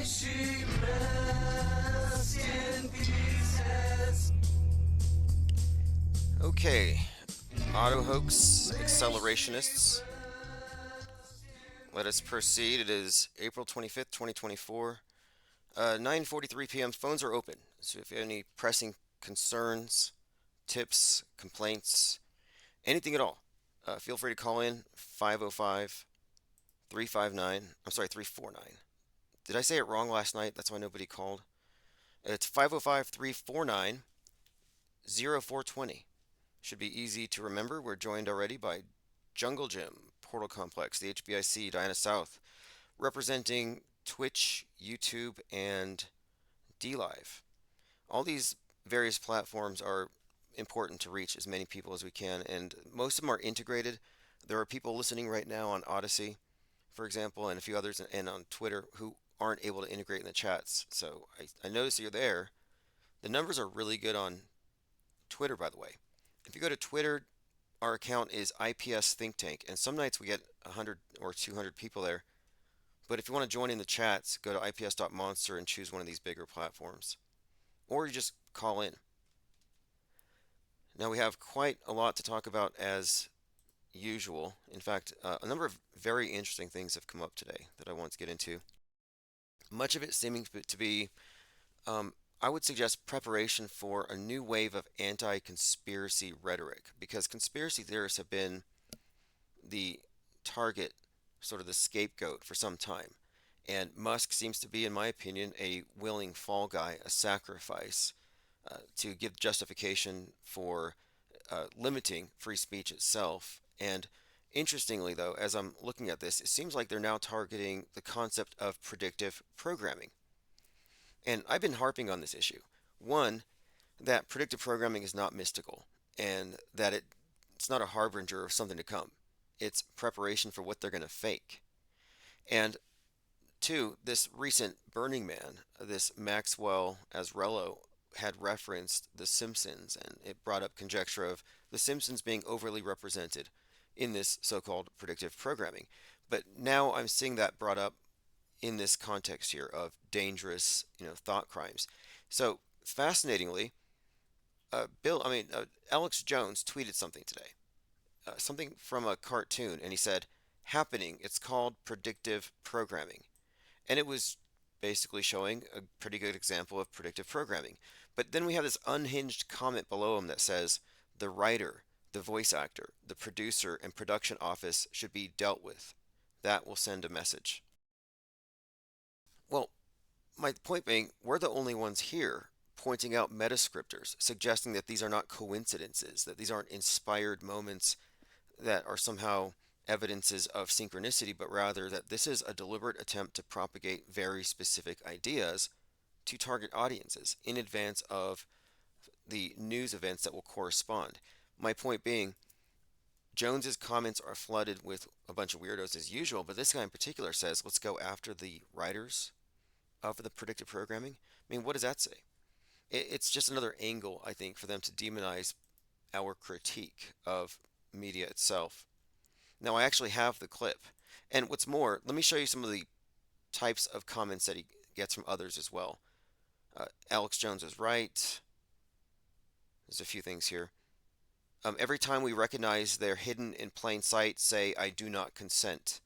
she rests in pieces. Okay, auto hoax accelerationists. Let us proceed. It is April 25th, 2024. 9:43 p.m. Phones are open. So if you have any pressing concerns, tips, complaints, anything at all, feel free to call in 505 359. I'm sorry, 349. Did I say it wrong last night? That's why nobody called. It's 505 349 0420. Should be easy to remember. We're joined already by Jungle Gym, Portal Complex, the HBIC, Diana South, representing Twitch, YouTube, and DLive. All these various platforms are important to reach as many people as we can, and most of them are integrated. There are people listening right now on Odyssey, for example, and a few others, and on Twitter who aren't able to integrate in the chats. So I notice you're there. The numbers are really good on Twitter, by the way. If you go to Twitter, our account is IPS Think Tank, and some nights we get 100 or 200 people there. But if you want to join in the chats, go to ips.monster and choose one of these bigger platforms. Or you just call in. Now we have quite a lot to talk about as usual. In fact, a number of very interesting things have come up today that I want to get into. Much of it seeming to be, I would suggest, preparation for a new wave of anti-conspiracy rhetoric, because conspiracy theorists have been the target, sort of the scapegoat for some time. And Musk seems to be, in my opinion, a willing fall guy, a sacrifice to give justification for limiting free speech itself. And interestingly, though, as I'm looking at this, it seems like they're now targeting the concept of predictive programming. And I've been harping on this issue. One, that predictive programming is not mystical, and that it's not a harbinger of something to come. It's preparation for what they're going to fake. And two, this recent Burning Man, this Maxwell Asrello, had referenced The Simpsons, and it brought up conjecture of The Simpsons being overly represented in this so-called predictive programming. But now I'm seeing that brought up in this context here of dangerous, thought crimes. So fascinatingly, Alex Jones tweeted something today, something from a cartoon, and he said, "Happening. It's called predictive programming," and it was basically showing a pretty good example of predictive programming. But then we have this unhinged comment below him that says, "The writer, the voice actor, the producer, and production office should be dealt with. That will send a message." Well, my point being, we're the only ones here pointing out metascriptors, suggesting that these are not coincidences, that these aren't inspired moments that are somehow evidences of synchronicity, but rather that this is a deliberate attempt to propagate very specific ideas to target audiences in advance of the news events that will correspond. My point being, Jones's comments are flooded with a bunch of weirdos as usual, but this guy in particular says, let's go after the writers of the predictive programming. I mean, what does that say? It's just another angle, I think, for them to demonize our critique of media itself. Now, I actually have the clip. And what's more, let me show you some of the types of comments that he gets from others as well. Alex Jones is right. There's a few things here. Every time we recognize they're hidden in plain sight, say, "I do not consent."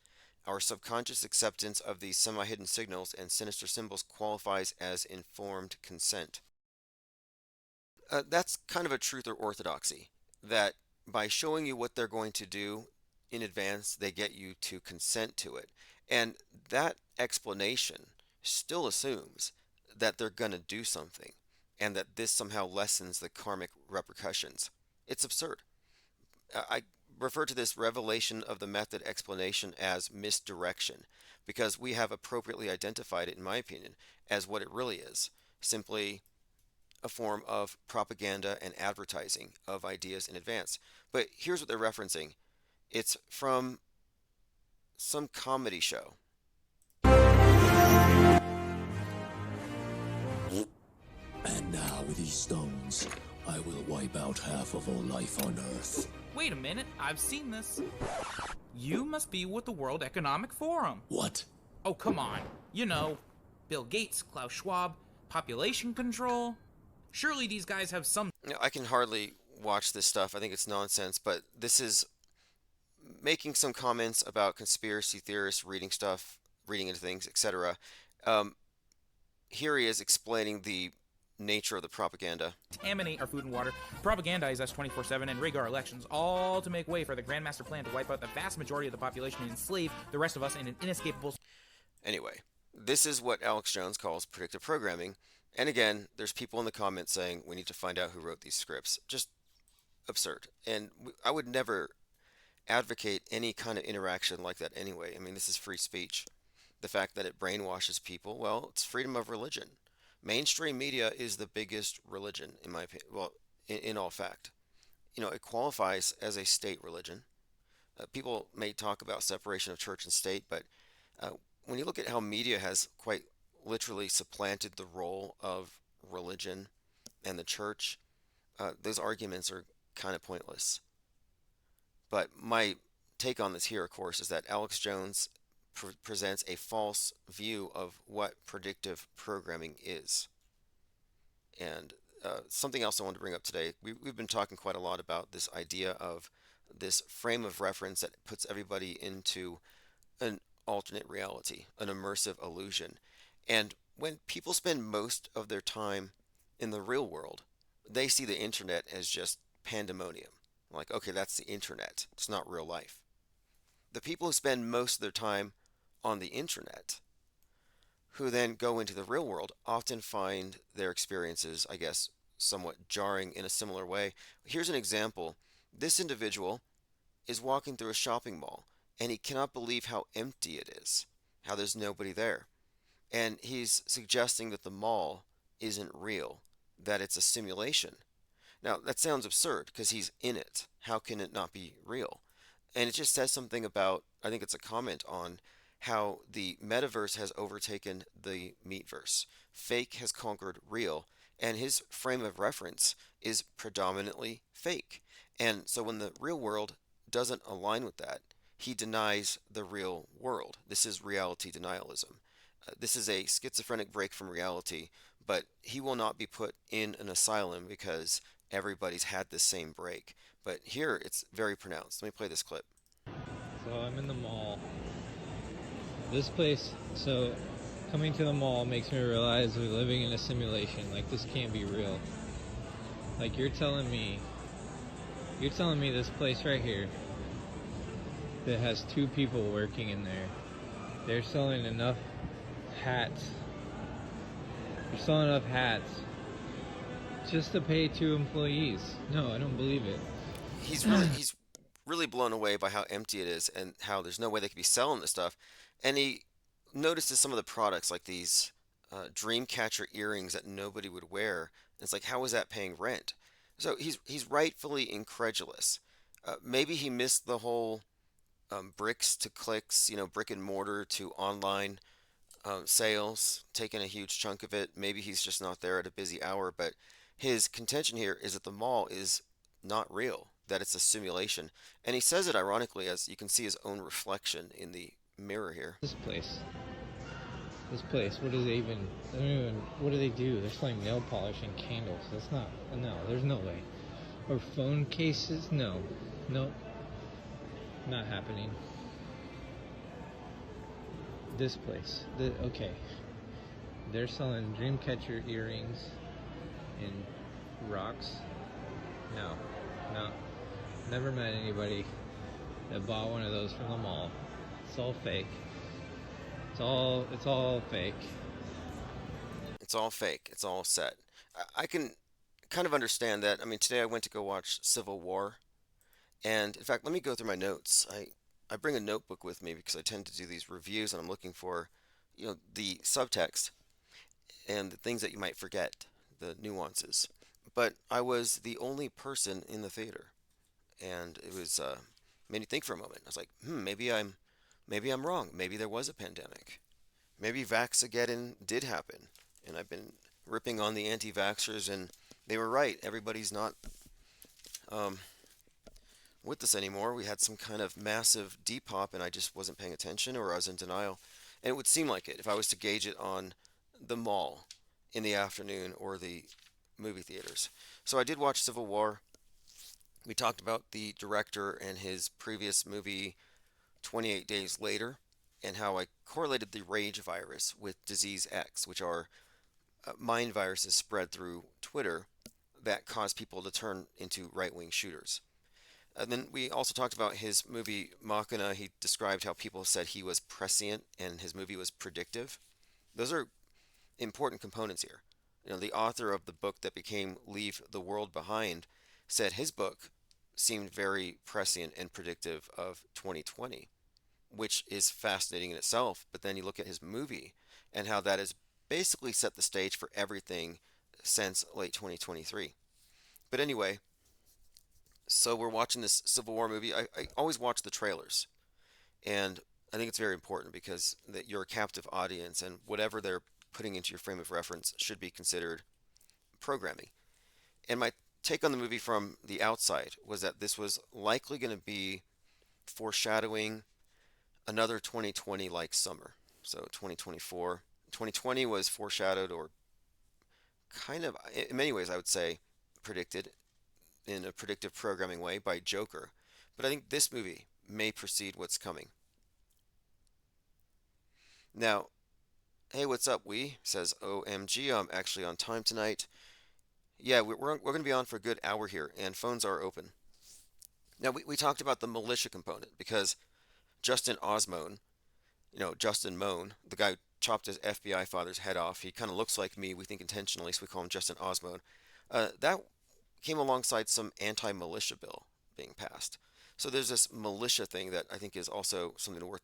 Our subconscious acceptance of these semi-hidden signals and sinister symbols qualifies as informed consent. That's kind of a truth or orthodoxy, that by showing you what they're going to do in advance, they get you to consent to it. And that explanation still assumes that they're going to do something, and that this somehow lessens the karmic repercussions. It's absurd. I refer to this revelation of the method explanation as misdirection, because we have appropriately identified it, in my opinion, as what it really is, simply a form of propaganda and advertising of ideas in advance. But here's what they're referencing. It's from some comedy show. And now with these stones, I will wipe out half of all life on Earth. Wait a minute, I've seen this. You must be with the World Economic Forum. What? Oh, come on. You know, Bill Gates, Klaus Schwab, population control. Surely these guys have some. I can hardly watch this stuff. I think it's nonsense, but this is making some comments about conspiracy theorists reading stuff, reading into things, etc. Um, Here he is explaining the nature of the propaganda. Contaminate our food and water, propagandize us 24/7, and rig our elections, all to make way for the Grand Master Plan to wipe out the vast majority of the population and enslave the rest of us in an inescapable. Anyway, this is what Alex Jones calls predictive programming. And again, there's people in the comments saying we need to find out who wrote these scripts. Just absurd. And I would never advocate any kind of interaction like that anyway. I mean, this is free speech. The fact that it brainwashes people, well, it's freedom of religion. Mainstream media is the biggest religion, in my opinion. Well, in all fact, it qualifies as a state religion. People may talk about separation of church and state, but uh, when you look at how media has quite literally supplanted the role of religion and the church, those arguments are kind of pointless. But my take on this here, of course, is that Alex Jones presents a false view of what predictive programming is. And something else I want to bring up today, we've been talking quite a lot about this idea of this frame of reference that puts everybody into an alternate reality, an immersive illusion. And when people spend most of their time in the real world, they see the internet as just pandemonium. Like, okay, that's the internet. It's not real life. The people who spend most of their time on the internet, who then go into the real world, often find their experiences, I guess, somewhat jarring in a similar way. Here's an example. This individual is walking through a shopping mall, and he cannot believe how empty it is, how there's nobody there. And he's suggesting that the mall isn't real, that it's a simulation. Now, that sounds absurd because he's in it. How can it not be real? And it just says something about, I think it's a comment on how the metaverse has overtaken the meatverse. Fake has conquered real, and his frame of reference is predominantly fake. And so when the real world doesn't align with that, he denies the real world. This is reality denialism. This is a schizophrenic break from reality, but he will not be put in an asylum because everybody's had the same break. But here it's very pronounced. Let me play this clip. So I'm in the mall. This place, so coming to the mall makes me realize we're living in a simulation. Like, this can't be real. Like, you're telling me this place right here that has 2 people working in there, they're selling enough hats. They're selling enough hats just to pay 2 employees. No, I don't believe it. He's really blown away by how empty it is and how there's no way they could be selling this stuff. And he notices some of the products, like these Dreamcatcher earrings that nobody would wear. And it's like, how is that paying rent? So he's rightfully incredulous. Maybe he missed the whole bricks to clicks, brick and mortar to online sales, taking a huge chunk of it. Maybe he's just not there at a busy hour. But his contention here is that the mall is not real, that it's a simulation. And he says it ironically, as you can see his own reflection in the mirror here. This place, what do they even, what do they do? They're selling nail polish and candles. That's not, no, there's no way. Or phone cases? No, nope, not happening. This place, okay, they're selling Dreamcatcher earrings and rocks. No, never met anybody that bought one of those from the mall. It's all fake. It's all fake. It's all fake. It's all set. I can kind of understand that. I mean, today I went to go watch Civil War, and in fact, let me go through my notes. I bring a notebook with me because I tend to do these reviews, and I'm looking for, the subtext and the things that you might forget, the nuances. But I was the only person in the theater, and it was made me think for a moment. I was like, maybe I'm wrong. Maybe there was a pandemic. Maybe Vaxageddon did happen, and I've been ripping on the anti-vaxxers, and they were right. Everybody's not with us anymore. We had some kind of massive depop, and I just wasn't paying attention, or I was in denial. And it would seem like it if I was to gauge it on the mall in the afternoon or the movie theaters. So I did watch Civil War. We talked about the director and his previous movie 28 Days Later, and how I correlated the rage virus with disease X, which are mind viruses spread through Twitter that cause people to turn into right wing shooters. And then we also talked about his movie Machina. He described how people said he was prescient and his movie was predictive. Those are important components here. The author of the book that became Leave the World Behind said his book seemed very prescient and predictive of 2020, which is fascinating in itself. But then you look at his movie and how that has basically set the stage for everything since late 2023. But anyway, so we're watching this Civil War movie. I always watch the trailers, and I think it's very important because that you're a captive audience, and whatever they're putting into your frame of reference should be considered programming. And my take on the movie from the outside was that this was likely going to be foreshadowing another 2020 like summer. So 2024. 2020 was foreshadowed, or kind of, in many ways, I would say, predicted in a predictive programming way by Joker. But I think this movie may precede what's coming. Now, hey, what's up, we? Says OMG, I'm actually on time tonight. Yeah, we're going to be on for a good hour here, and phones are open. Now, we talked about the militia component because Justin Osmone, Justin Moan, the guy who chopped his FBI father's head off, he kind of looks like me, we think intentionally, so we call him Justin Osmone. That came alongside some anti-militia bill being passed. So there's this militia thing that I think is also something worth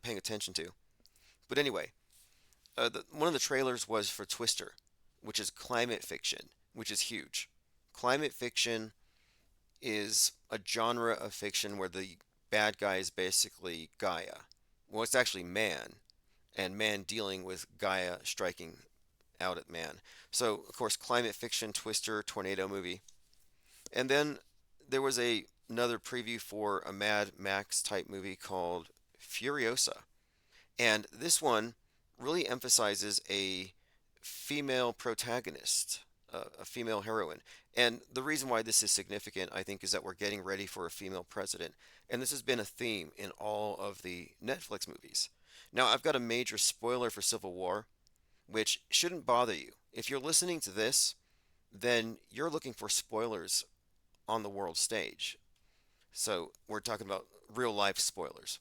paying attention to. But anyway, one of the trailers was for Twister, which is climate fiction, which is huge. Climate fiction is a genre of fiction where the bad guy is basically Gaia. Well, it's actually man, and man dealing with Gaia striking out at man. So, of course, climate fiction, Twister, tornado movie. And then there was another preview for a Mad Max type movie called Furiosa. And this one really emphasizes a female protagonist, a female heroine. And the reason why this is significant, I think, is that we're getting ready for a female president. And this has been a theme in all of the Netflix movies. Now, I've got a major spoiler for Civil War, which shouldn't bother you. If you're listening to this, then you're looking for spoilers on the world stage. So we're talking about real life spoilers,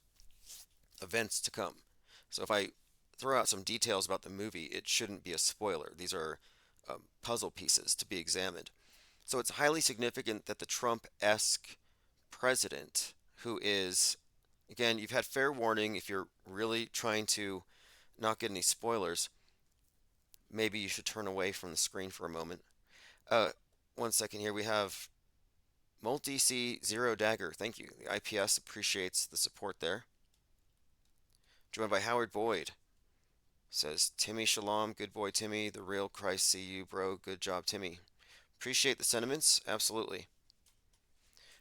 events to come. So if I throw out some details about the movie, it shouldn't be a spoiler. These are puzzle pieces to be examined. So it's highly significant that the Trump-esque president, who is, again, you've had fair warning. If you're really trying to not get any spoilers, maybe you should turn away from the screen for a moment. 1 second here. We have Multi-C Zero Dagger. Thank you. The IPS appreciates the support there. Joined by Howard Boyd. Says Timmy Shalom, good boy Timmy, the real Christ see you, bro. Good job, Timmy. Appreciate the sentiments, absolutely.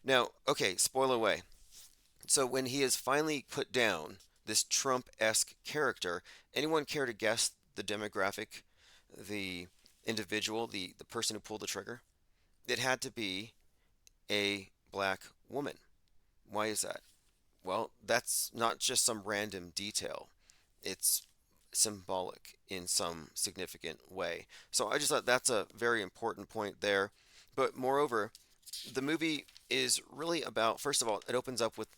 Now, okay, spoiler away. So when he is finally put down, this Trump-esque character, anyone care to guess the demographic, the individual, the person who pulled the trigger? It had to be a black woman. Why is that? Well, that's not just some random detail. It's symbolic in some significant way. So I just thought that's a very important point there. But moreover, the movie is really about, first of all, it opens up with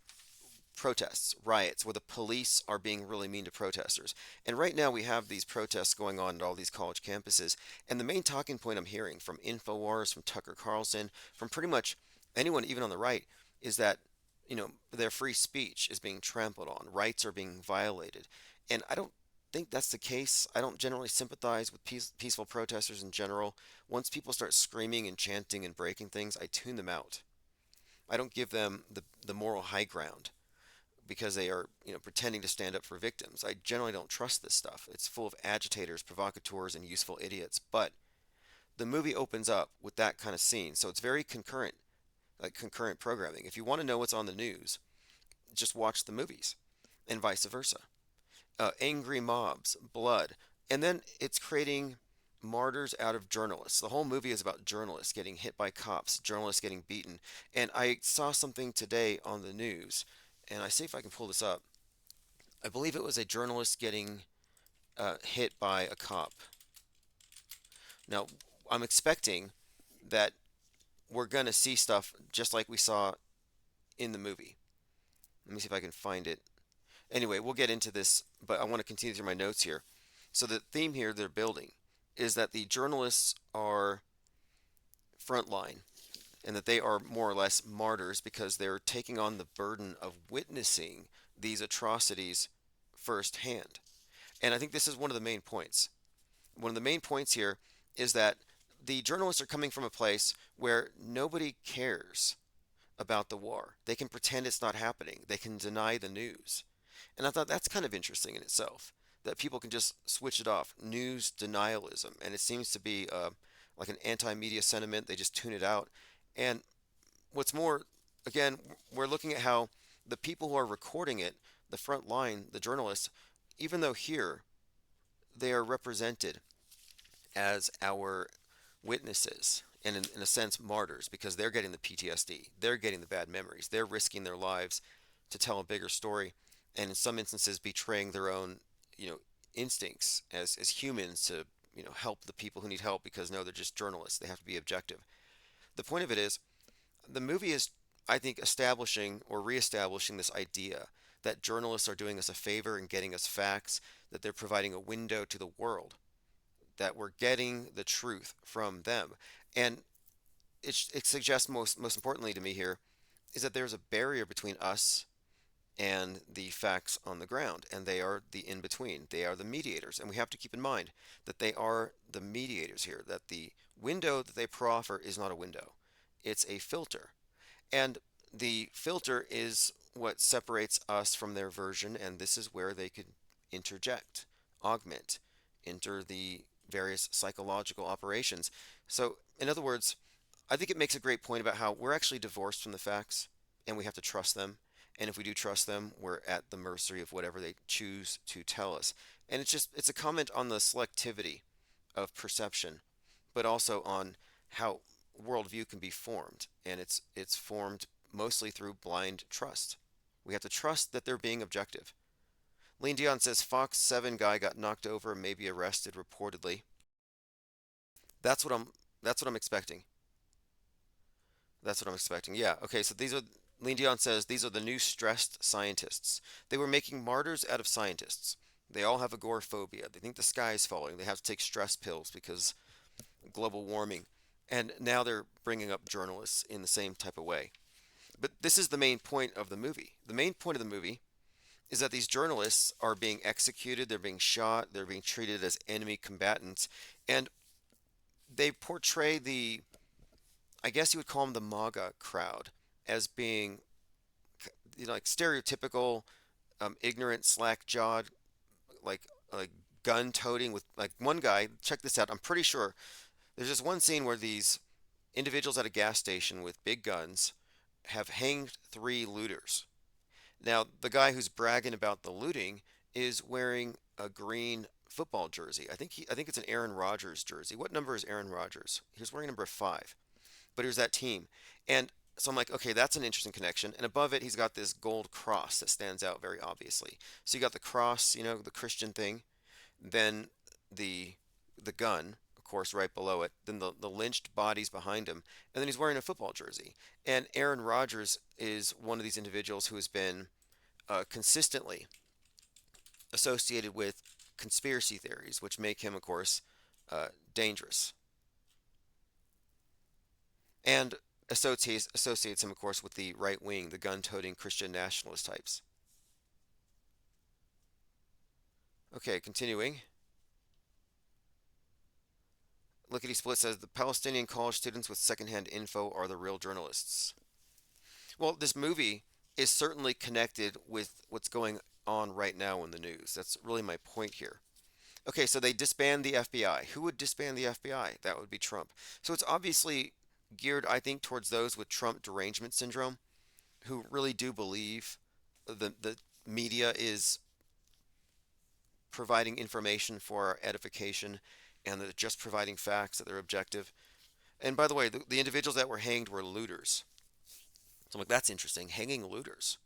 protests, riots, where the police are being really mean to protesters. And right now we have these protests going on at all these college campuses. And the main talking point I'm hearing from InfoWars, from Tucker Carlson, from pretty much anyone, even on the right, is that, their free speech is being trampled on. Rights are being violated. And I don't think that's the case. I don't generally sympathize with peaceful protesters in general. Once people start screaming and chanting and breaking things, I tune them out. I don't give them the moral high ground because they are, pretending to stand up for victims. I generally don't trust this stuff. It's full of agitators, provocateurs, and useful idiots. But the movie opens up with that kind of scene, so it's very concurrent, like concurrent programming. If you want to know what's on the news, just watch the movies, and vice versa. Angry mobs, blood, And then it's creating martyrs out of journalists. The whole movie is about journalists getting hit by cops, journalists getting beaten. And I saw something today on the news, and I see if I can pull this up. I believe it was a journalist getting hit by a cop. Now, I'm expecting that we're going to see stuff just like we saw in the movie. Let me see if I can find it. Anyway, we'll get into this, but I want to continue through my notes here. So the theme here they're building is that the journalists are frontline and that they are more or less martyrs because they're taking on the burden of witnessing these atrocities firsthand. And I think this is one of the main points. One of the main points here is that the journalists are coming from a place where nobody cares about the war. They can pretend it's not happening. They can deny the news. And I thought that's kind of interesting in itself, that people can just switch it off. News denialism. And it seems to be like an anti-media sentiment. They just tune it out. And what's more, again, we're looking at how the people who are recording it, the front line, the journalists, even though here they are represented as our witnesses and in a sense martyrs because they're getting the PTSD, they're getting the bad memories, they're risking their lives to tell a bigger story, and in some instances betraying their own, instincts as humans to, help the people who need help because no, they're just journalists. They have to be objective. The point of it is the movie is, I think, establishing or reestablishing this idea that journalists are doing us a favor and getting us facts, that they're providing a window to the world, that we're getting the truth from them. And it suggests most importantly to me here is that there's a barrier between us and the facts on the ground, and they are the in between. They are the mediators, and we have to keep in mind that they are the mediators here, that the window that they proffer is not a window, it's a filter. And the filter is what separates us from their version, and this is where they could interject, augment, enter the various psychological operations. So, in other words, I think it makes a great point about how we're actually divorced from the facts and we have to trust them. And if we do trust them, we're at the mercy of whatever they choose to tell us. And it's a comment on the selectivity of perception, but also on how worldview can be formed. And it's formed mostly through blind trust. We have to trust that they're being objective. Lean Dion says Fox 7 guy got knocked over and maybe arrested reportedly. That's what I'm expecting. That's what I'm expecting. Yeah. Okay. So these are Lean Dion says these are the new stressed scientists. They were making martyrs out of scientists. They all have agoraphobia. They think the sky is falling. They have to take stress pills because global warming. And now they're bringing up journalists in the same type of way. But this is the main point of the movie. The main point of the movie is that these journalists are being executed, they're being shot, they're being treated as enemy combatants, and they portray the, I guess you would call them the MAGA crowd, as being, like stereotypical, ignorant, slack-jawed, like gun-toting with like one guy. Check this out. I'm pretty sure there's just one scene where these individuals at a gas station with big guns have hanged three looters. Now, the guy who's bragging about the looting is wearing a green football jersey. I think it's an Aaron Rodgers jersey. What number is Aaron Rodgers? He was wearing number 5. But he was that team. And so I'm like, okay, that's an interesting connection. And above it, he's got this gold cross that stands out very obviously. So you got the cross, the Christian thing, then the gun, of course, right below it, then the lynched bodies behind him, and then he's wearing a football jersey. And Aaron Rodgers is one of these individuals who has been consistently associated with conspiracy theories, which make him, of course, dangerous. And associates him, of course, with the right wing, the gun-toting Christian nationalist types. Okay, continuing. Lickety Split says the Palestinian college students with secondhand info are the real journalists. Well, this movie is certainly connected with what's going on right now in the news. That's really my point here. Okay, so they disband the FBI. Who would disband the FBI? That would be Trump. So it's obviously geared, I think, towards those with Trump derangement syndrome who really do believe the media is providing information for our edification and they're just providing facts, that they're objective. And by the way, the individuals that were hanged were looters. So I'm like, that's interesting. Hanging looters.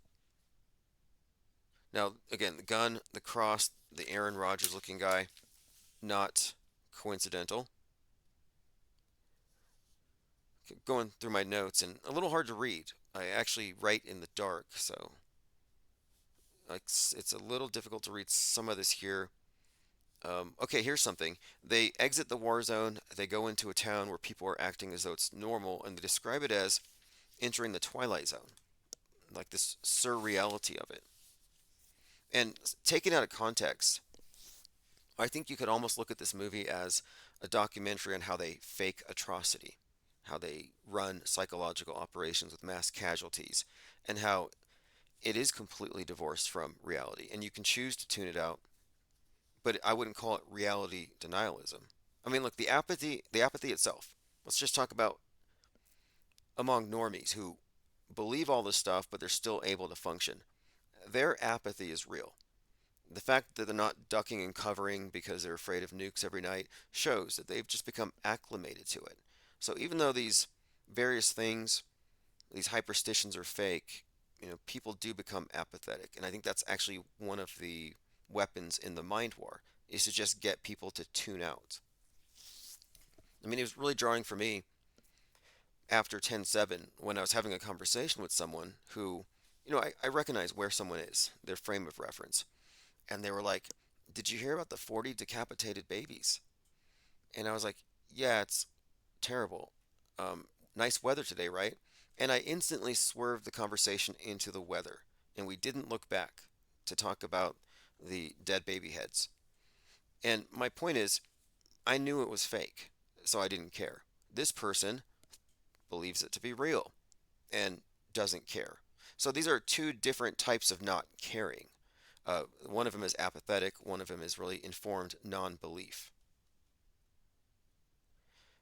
Now, again, the gun, the cross, the Aaron Rodgers looking guy, not coincidental. Going through my notes and a little hard to read. I actually write in the dark, so like it's a little difficult to read some of this here. Okay, here's something. They exit the war zone, they go into a town where people are acting as though it's normal, and they describe it as entering the Twilight Zone, like this surreality of it. And taken out of context, I think you could almost look at this movie as a documentary on how they fake atrocity, how they run psychological operations with mass casualties, and how it is completely divorced from reality. And you can choose to tune it out, but I wouldn't call it reality denialism. I mean, look, the apathy itself. Let's just talk about among normies who believe all this stuff, but they're still able to function. Their apathy is real. The fact that they're not ducking and covering because they're afraid of nukes every night shows that they've just become acclimated to it. So even though these various things, these hyperstitions are fake, people do become apathetic. And I think that's actually one of the weapons in the mind war, is to just get people to tune out. I mean, it was really jarring for me after 10/7 when I was having a conversation with someone who, I recognize where someone is, their frame of reference. And they were like, "Did you hear about the 40 decapitated babies?" And I was like, "Yeah, it's terrible. Nice weather today, right?" And I instantly swerved the conversation into the weather. And we didn't look back to talk about the dead baby heads. And my point is, I knew it was fake, so I didn't care. This person believes it to be real and doesn't care. So these are two different types of not caring. One of them is apathetic, one of them is really informed non-belief.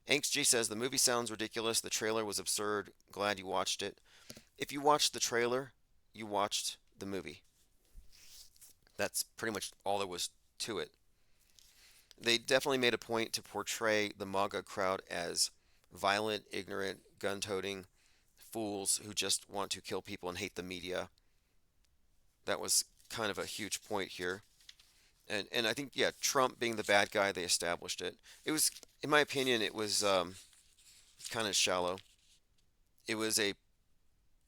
Angst G says the movie sounds ridiculous. The trailer was absurd. Glad you watched it. If you watched the trailer, you watched the movie. That's pretty much all there was to it. They definitely made a point to portray the MAGA crowd as violent, ignorant, gun-toting fools who just want to kill people and hate the media. That was kind of a huge point here. And I think, yeah, Trump being the bad guy, they established it. It was, in my opinion, it was kind of shallow. It was a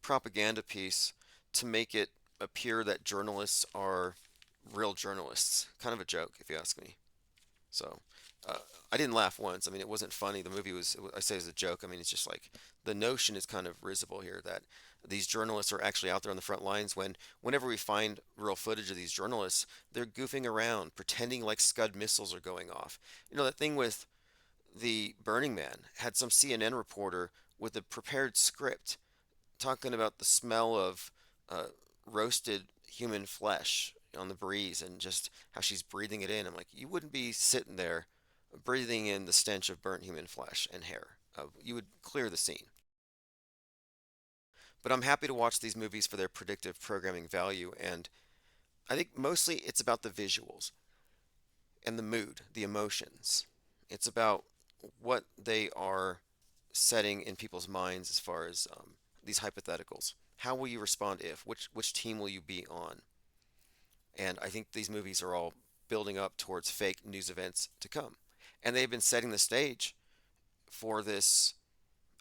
propaganda piece to make it appear that journalists are real journalists. Kind of a joke, if you ask me. So, I didn't laugh once. I mean, it wasn't funny. The movie was, I say it's a joke. I mean, it's just like the notion is kind of risible here that these journalists are actually out there on the front lines whenever we find real footage of these journalists, they're goofing around, pretending like Scud missiles are going off. That thing with the Burning Man had some CNN reporter with a prepared script talking about the smell of roasted human flesh on the breeze and just how she's breathing it in. I'm like, you wouldn't be sitting there breathing in the stench of burnt human flesh and hair. You would clear the scene. But I'm happy to watch these movies for their predictive programming value, and I think mostly it's about the visuals and the mood, the emotions. It's about what they are setting in people's minds as far as these hypotheticals. How will you respond if? Which team will you be on? And I think these movies are all building up towards fake news events to come. And they've been setting the stage for this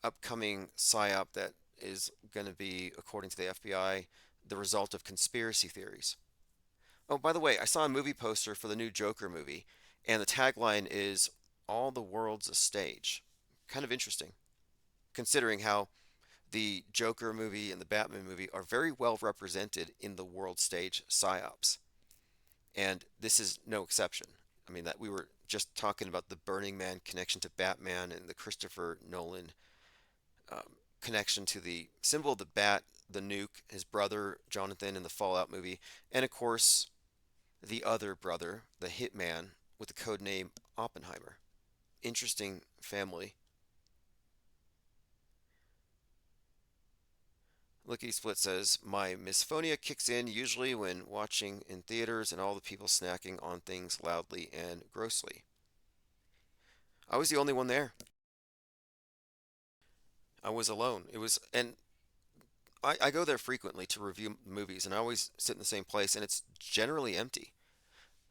upcoming psyop that is going to be, according to the FBI, the result of conspiracy theories. Oh, by the way, I saw a movie poster for the new Joker movie, and the tagline is "All the world's a stage." Kind of interesting, considering how the Joker movie and the Batman movie are very well represented in the world stage psyops. And this is no exception. I mean, that we were just talking about the Burning Man connection to Batman and the Christopher Nolan connection to the symbol of the bat, the nuke, his brother Jonathan in the Fallout movie, and of course the other brother, the hitman with the code name Oppenheimer. Interesting family. Licky Split says, my misphonia kicks in usually when watching in theaters and all the people snacking on things loudly and grossly. I was the only one there. I was alone. And I go there frequently to review movies, and I always sit in the same place, and it's generally empty.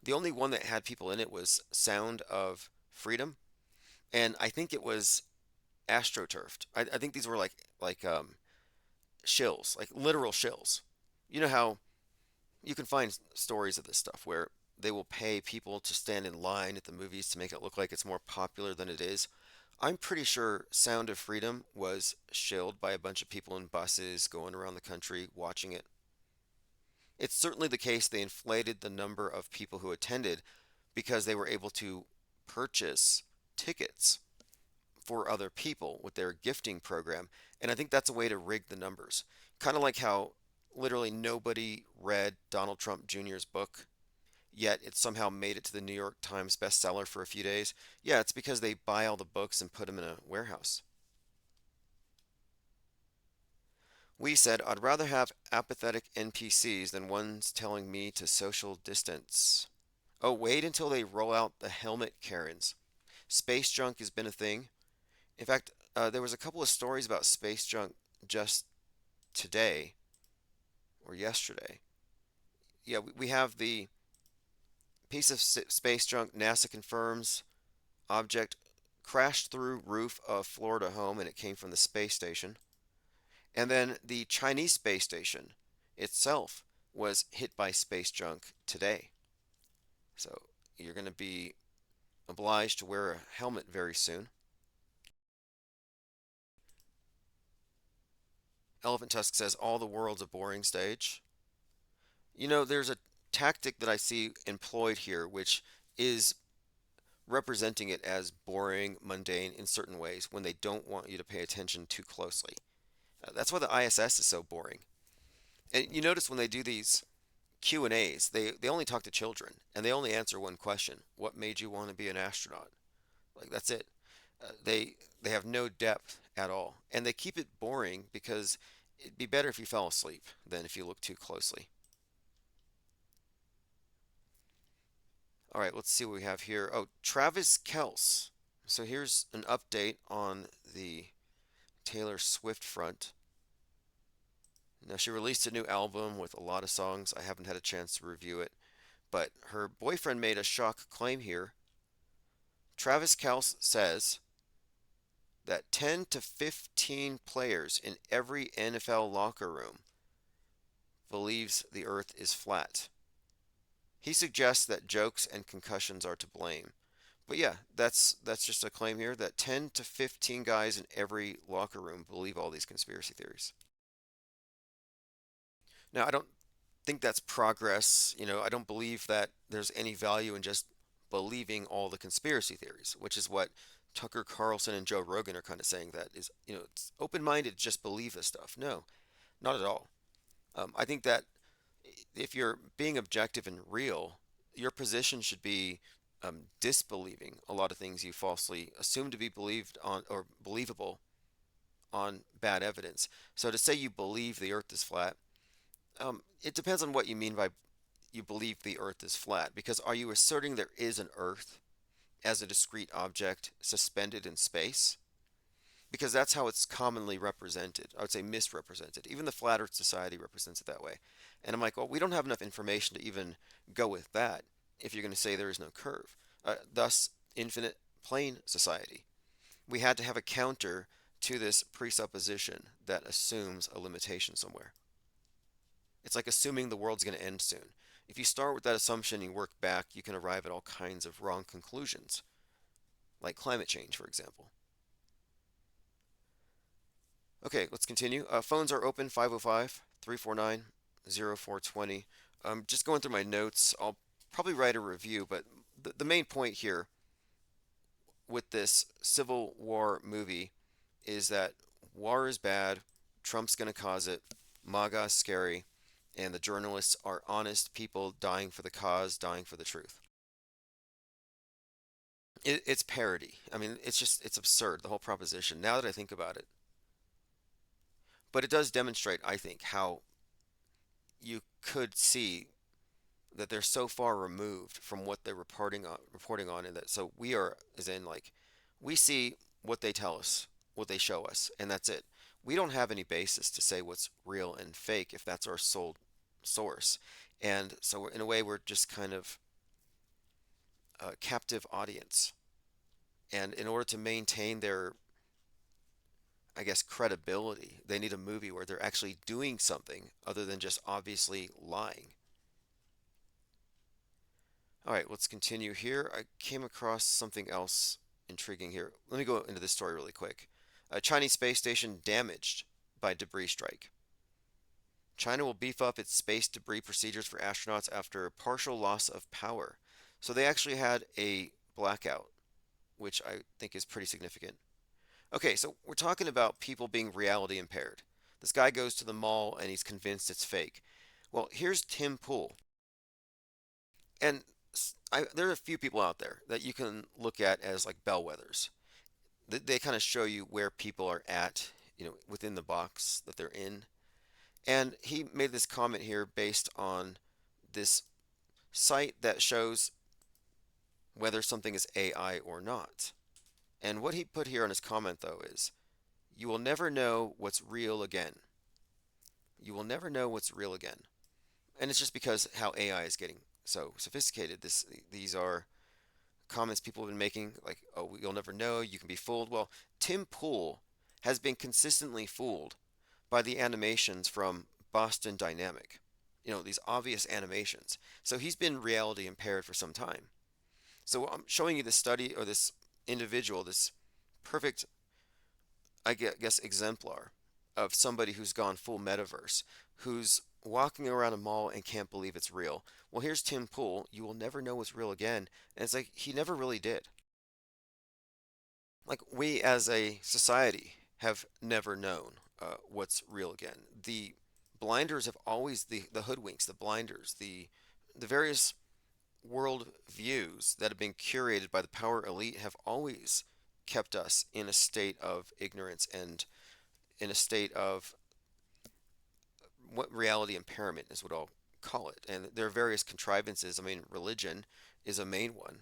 The only one that had people in it was Sound of Freedom, and I think it was astroturfed. I think these were like shills, like literal shills. You know how you can find stories of this stuff where they will pay people to stand in line at the movies to make it look like it's more popular than it is. I'm pretty sure Sound of Freedom was shilled by a bunch of people in buses going around the country watching it. It's certainly the case they inflated the number of people who attended because they were able to purchase tickets for other people with their gifting program. And I think that's a way to rig the numbers. Kind of like how literally nobody read Donald Trump Jr.'s book, yet it somehow made it to the New York Times bestseller for a few days. Yeah, it's because they buy all the books and put them in a warehouse. We said, I'd rather have apathetic NPCs than ones telling me to social distance. Oh, wait until they roll out the helmet Karens. Space junk has been a thing. In fact, there was a couple of stories about space junk just today or yesterday. Yeah, we have the piece of space junk NASA confirms object crashed through roof of Florida home and it came from the space station. And then the Chinese space station itself was hit by space junk today. So you're going to be obliged to wear a helmet very soon. Elephant Tusk says all the world's a boring stage. You know, there's a tactic that I see employed here, which is representing it as boring, mundane in certain ways when they don't want you to pay attention too closely. That's why the ISS is so boring. And you notice when they do these Q&As, they only talk to children and they only answer one question. What made you want to be an astronaut? Like that's it. They have no depth at all. And they keep it boring because it'd be better if you fell asleep than if you look too closely. All right, let's see what we have here. Oh, Travis Kelce. So here's an update on the Taylor Swift front. Now, she released a new album with a lot of songs. I haven't had a chance to review it, but her boyfriend made a shock claim here. Travis Kelce says that 10 to 15 players in every NFL locker room believes the earth is flat. He suggests that jokes and concussions are to blame. But yeah, that's just a claim here that 10 to 15 guys in every locker room believe all these conspiracy theories. Now, I don't think that's progress. You know, I don't believe that there's any value in just believing all the conspiracy theories, which is what Tucker Carlson and Joe Rogan are kind of saying that is, you know, it's open-minded to just believe this stuff. No, not at all. I think that if you're being objective and real, your position should be disbelieving a lot of things you falsely assume to be believed on or believable on bad evidence. So to say you believe the earth is flat, it depends on what you mean by you believe the earth is flat. Because are you asserting there is an earth as a discrete object suspended in space? Because that's how it's commonly represented. I would say misrepresented. Even the Flat Earth Society represents it that way. And I'm like, well, we don't have enough information to even go with that if you're going to say there is no curve. Thus, Infinite Plane Society. We had to have a counter to this presupposition that assumes a limitation somewhere. It's like assuming the world's going to end soon. If you start with that assumption and you work back, you can arrive at all kinds of wrong conclusions, like climate change, for example. Okay, let's continue. Phones are open 505 349 0420. Just going through my notes, I'll probably write a review, but the main point here with this Civil War movie is that war is bad, Trump's going to cause it, MAGA is scary, and the journalists are honest people dying for the cause, dying for the truth. It's parody. I mean, it's absurd, the whole proposition, now that I think about it. But it does demonstrate, I think, how you could see that they're so far removed from what they're reporting on, and that so we are, as in like, we see what they tell us, what they show us, and that's it. We don't have any basis to say what's real and fake if that's our sole source. And so in a way, we're just kind of a captive audience. And in order to maintain their, I guess, credibility, they need a movie where they're actually doing something other than just obviously lying. All right, let's continue here. I came across something else intriguing here. Let me go into this story really quick. A Chinese space station damaged by debris strike. China will beef up its space debris procedures for astronauts after partial loss of power. So they actually had a blackout, which I think is pretty significant. Okay, so we're talking about people being reality impaired. This guy goes to the mall and he's convinced it's fake. Well, here's Tim Pool. And there are a few people out there that you can look at as like bellwethers. They kind of show you where people are at, within the box that they're in. And he made this comment here based on this site that shows whether something is AI or not. And what he put here on his comment, though, is you will never know what's real again. You will never know what's real again. And it's just because how AI is getting so sophisticated. These are comments people have been making, like, oh, you'll never know, you can be fooled. Well, Tim Pool has been consistently fooled by the animations from Boston Dynamic. These obvious animations. So he's been reality impaired for some time. So I'm showing you this study, or this individual, this perfect, I guess, exemplar of somebody who's gone full metaverse, who's walking around a mall and can't believe it's real. Well, here's Tim Pool. You will never know what's real again. And it's like he never really did. Like, we as a society have never known what's real again. The blinders have always, the hoodwinks, the blinders, the various world views that have been curated by the power elite have always kept us in a state of ignorance and in a state of what reality impairment is what I'll call it. And there are various contrivances. I mean, religion is a main one.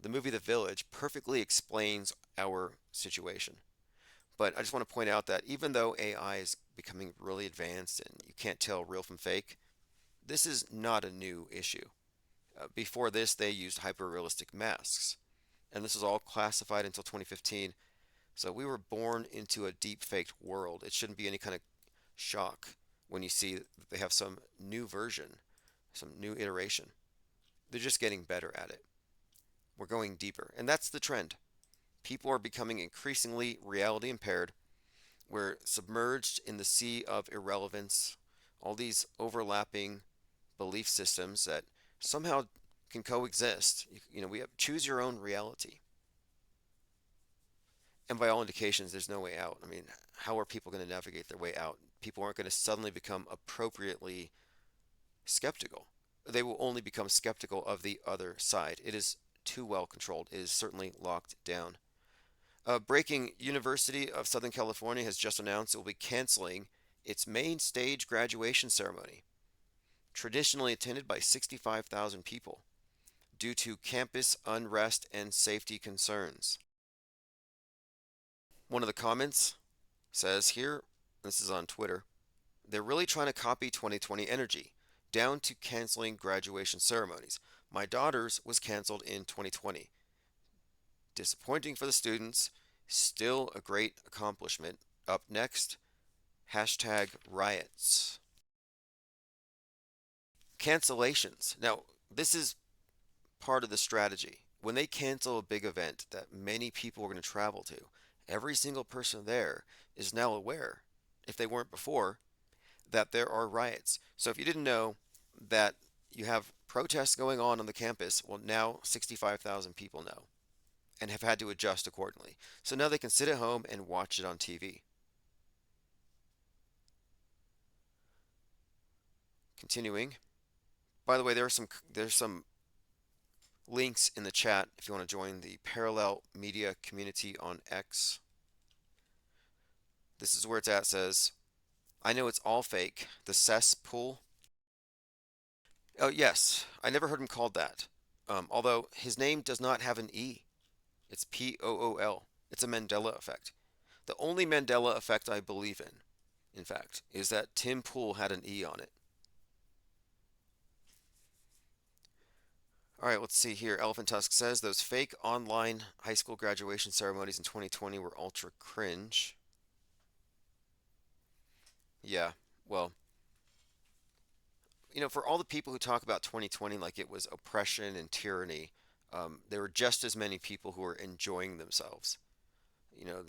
The movie The Village perfectly explains our situation. But I just want to point out that even though AI is becoming really advanced and you can't tell real from fake, this is not a new issue. Before this, they used hyper-realistic masks. And this was all classified until 2015. So we were born into a deep-faked world. It shouldn't be any kind of shock when you see that they have some new version, some new iteration. They're just getting better at it. We're going deeper. And that's the trend. People are becoming increasingly reality impaired. We're submerged in the sea of irrelevance, all these overlapping belief systems that somehow can coexist. We have choose your own reality. And by all indications, there's no way out. I mean, how are people going to navigate their way out? People aren't going to suddenly become appropriately skeptical. They will only become skeptical of the other side. It is too well controlled. It is certainly locked down. Breaking, University of Southern California has just announced it will be canceling its main stage graduation ceremony, traditionally attended by 65,000 people, due to campus unrest and safety concerns. One of the comments says here, this is on Twitter, they're really trying to copy 2020 energy, down to canceling graduation ceremonies. My daughter's was canceled in 2020. Disappointing for the students, still a great accomplishment. Up next, hashtag riots. Cancellations. Now, this is part of the strategy. When they cancel a big event that many people are going to travel to, every single person there is now aware, if they weren't before, that there are riots. So if you didn't know that you have protests going on the campus, well, now 65,000 people know and have had to adjust accordingly. So now they can sit at home and watch it on TV. Continuing. By the way, there's some links in the chat if you want to join the parallel media community on X. This is where it's at. Says I know it's all fake. The cesspool. Oh, yes. I never heard him called that. Although his name does not have an E. It's Pool. It's a Mandela effect. The only Mandela effect I believe in fact, is that Tim Pool had an E on it. All right, let's see here. Elephant Tusk says those fake online high school graduation ceremonies in 2020 were ultra cringe. Yeah, well, for all the people who talk about 2020 like it was oppression and tyranny, there were just as many people who were enjoying themselves.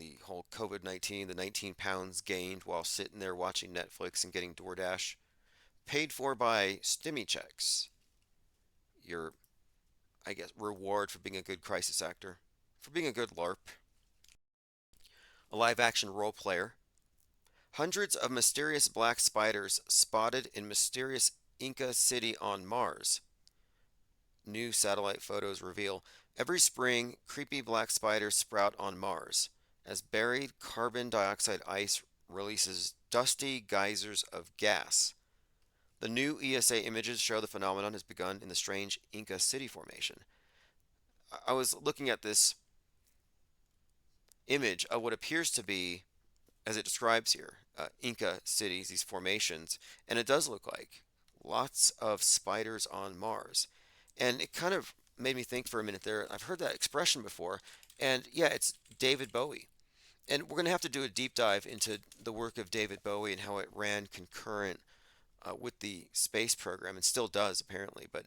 The whole COVID-19, the 19 pounds gained while sitting there watching Netflix and getting DoorDash, paid for by stimmy checks. Your, I guess, reward for being a good crisis actor, for being a good LARP, a live action role player. Hundreds of mysterious black spiders spotted in mysterious Inca city on Mars. New satellite photos reveal every spring creepy black spiders sprout on Mars as buried carbon dioxide ice releases dusty geysers of gas. The new ESA images show the phenomenon has begun in the strange Inca city formation. I was looking at this image of what appears to be, as it describes here, Inca cities, these formations, and it does look like lots of spiders on Mars. And it kind of made me think for a minute there. I've heard that expression before, and yeah, it's David Bowie. And we're going to have to do a deep dive into the work of David Bowie and how it ran concurrent with the space program and still does apparently. But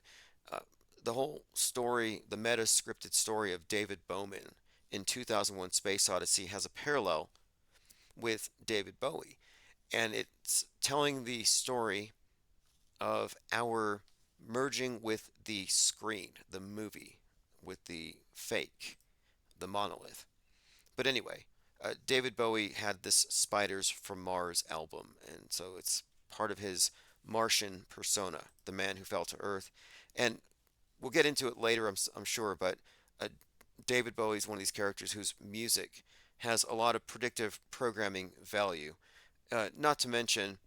uh, the whole story, the meta scripted story of David Bowman in 2001 Space Odyssey has a parallel with David Bowie. And it's telling the story of our merging with the screen, the movie, with the fake, the monolith. But anyway, David Bowie had this Spiders from Mars album, and so it's part of his Martian persona, the man who fell to Earth. And we'll get into it later, I'm sure, but uh, David Bowie is one of these characters whose music has a lot of predictive programming value. Not to mention,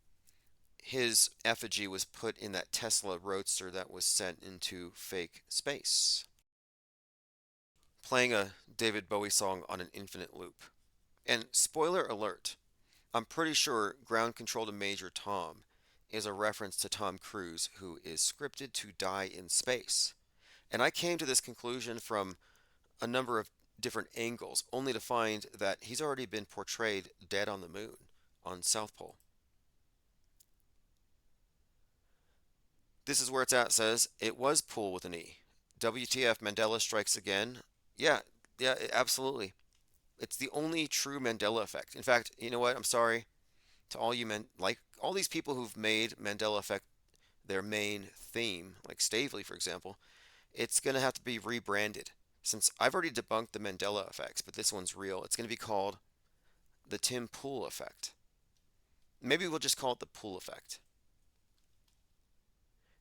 his effigy was put in that Tesla Roadster that was sent into fake space, playing a David Bowie song on an infinite loop. And spoiler alert, I'm pretty sure Ground Control to Major Tom is a reference to Tom Cruise, who is scripted to die in space. And I came to this conclusion from a number of different angles, only to find that he's already been portrayed dead on the moon on South Pole. This is where it's at says it was Pool with an E. WTF Mandela strikes again. Yeah, yeah, absolutely. It's the only true Mandela effect. In fact, you know what? I'm sorry to all you men, like all these people who've made Mandela effect their main theme, like Stavely, for example. It's going to have to be rebranded. Since I've already debunked the Mandela effects, but this one's real, it's going to be called the Tim Pool effect. Maybe we'll just call it the Pool effect.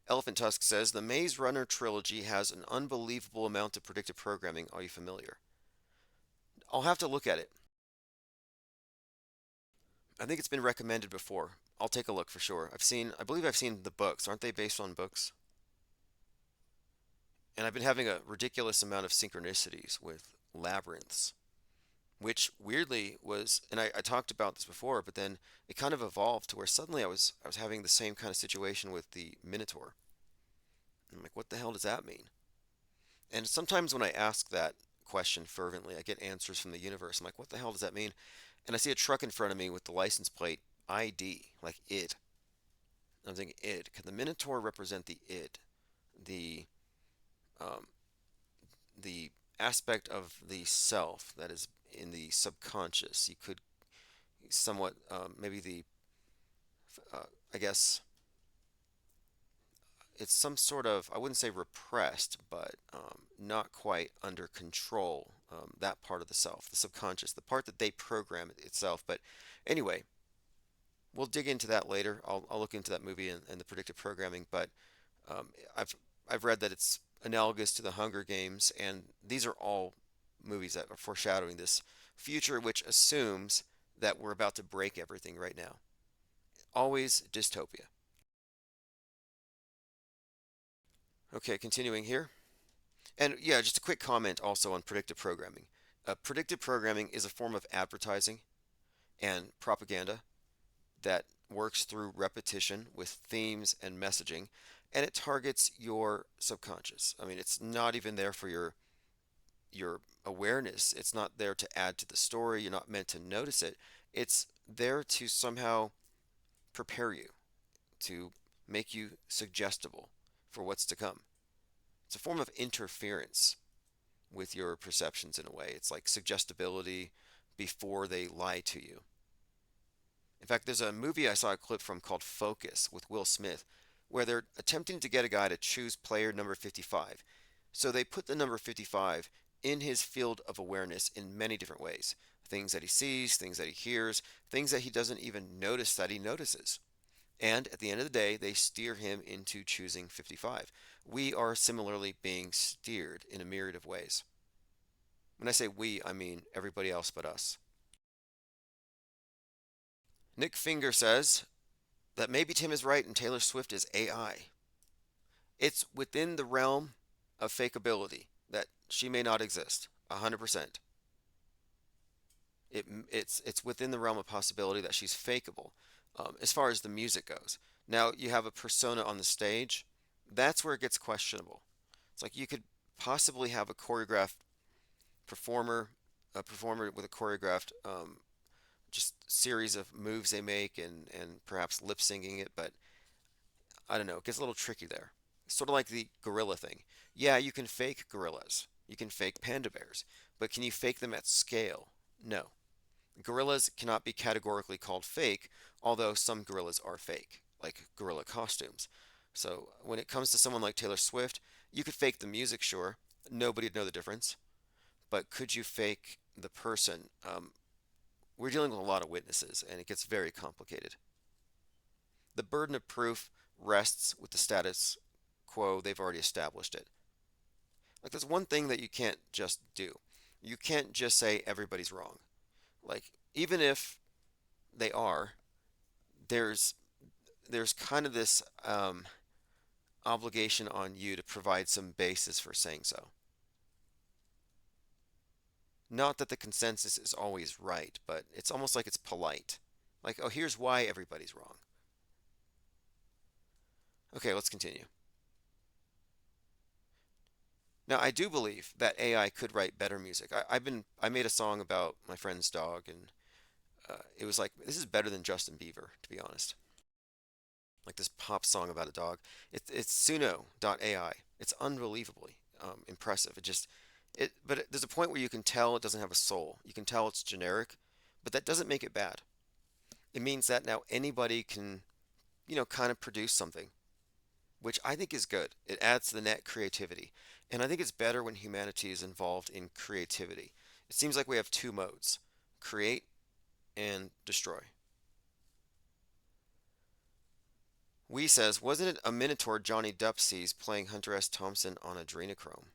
Elephant Tusk says the Maze Runner trilogy has an unbelievable amount of predictive programming. Are you familiar? I'll have to look at it. I think it's been recommended before. I'll take a look for sure. I believe I've seen the books. Aren't they based on books? And I've been having a ridiculous amount of synchronicities with labyrinths, which weirdly was, and I talked about this before, but then it kind of evolved to where suddenly I was having the same kind of situation with the Minotaur. I'm like, what the hell does that mean? And sometimes when I ask that question fervently, I get answers from the universe. I'm like, what the hell does that mean? And I see a truck in front of me with the license plate ID, like id. I'm thinking id. Can the Minotaur represent the id? The um, the aspect of the self that is in the subconscious. You could somewhat maybe uh, I guess it's some sort of, I wouldn't say repressed, but not quite under control. That part of the self, the subconscious, the part that they program itself. But anyway, we'll dig into that later. I'll look into that movie and the predictive programming. But um, I've I've read that it's analogous to the Hunger Games, and these are all movies that are foreshadowing this future, which assumes that we're about to break everything right now. always dystopia. Okay, continuing here. And yeah, just a quick comment also on predictive programming. Predictive programming is a form of advertising and propaganda that works through repetition with themes and messaging, and it targets your subconscious. I mean, it's not even there for your awareness. It's not there to add to the story. You're not meant to notice it. It's there to somehow prepare you, to make you suggestible for what's to come. It's a form of interference with your perceptions in a way. It's like suggestibility before they lie to you. In fact, there's a movie I saw a clip from called Focus with Will Smith, where they're attempting to get a guy to choose player number 55. So they put the number 55 in his field of awareness in many different ways. Things that he sees, things that he hears, things that he doesn't even notice that he notices. And at the end of the day, they steer him into choosing 55. We are similarly being steered in a myriad of ways. When I say we, I mean everybody else but us. Nick Finger says that maybe Tim is right and Taylor Swift is AI. It's within the realm of fakeability that she may not exist, 100%. It's within the realm of possibility that she's fakeable, as far as the music goes. Now, you have a persona on the stage. That's where it gets questionable. It's like you could possibly have a choreographed performer, a performer with a choreographed just series of moves they make and perhaps lip syncing it, but I don't know, it gets a little tricky there. Sort of like the gorilla thing. Yeah, you can fake gorillas. You can fake panda bears, but can you fake them at scale? No. Gorillas cannot be categorically called fake, although some gorillas are fake, like gorilla costumes. So when it comes to someone like Taylor Swift, you could fake the music, sure. Nobody'd know the difference. But could you fake the person? We're dealing with a lot of witnesses, and it gets very complicated. The burden of proof rests with the status quo. They've already established it. Like, there's one thing that you can't just do. You can't just say everybody's wrong. Like, even if they are, there's kind of this obligation on you to provide some basis for saying so. Not that the consensus is always right, but it's almost like it's polite. Like, oh, here's why everybody's wrong. Okay, let's continue. Now, I do believe that AI could write better music. I made a song about my friend's dog, and it was like, this is better than Justin Bieber, to be honest. Like this pop song about a dog. It's Suno.ai. It's unbelievably impressive. But there's a point where you can tell it doesn't have a soul. You can tell it's generic, but that doesn't make it bad. It means that now anybody can, kind of produce something, which I think is good. It adds to the net creativity. And I think it's better when humanity is involved in creativity. It seems like we have two modes: create and destroy. Wee says, wasn't it a Minotaur Johnny Depp sees playing Hunter S. Thompson on adrenochrome?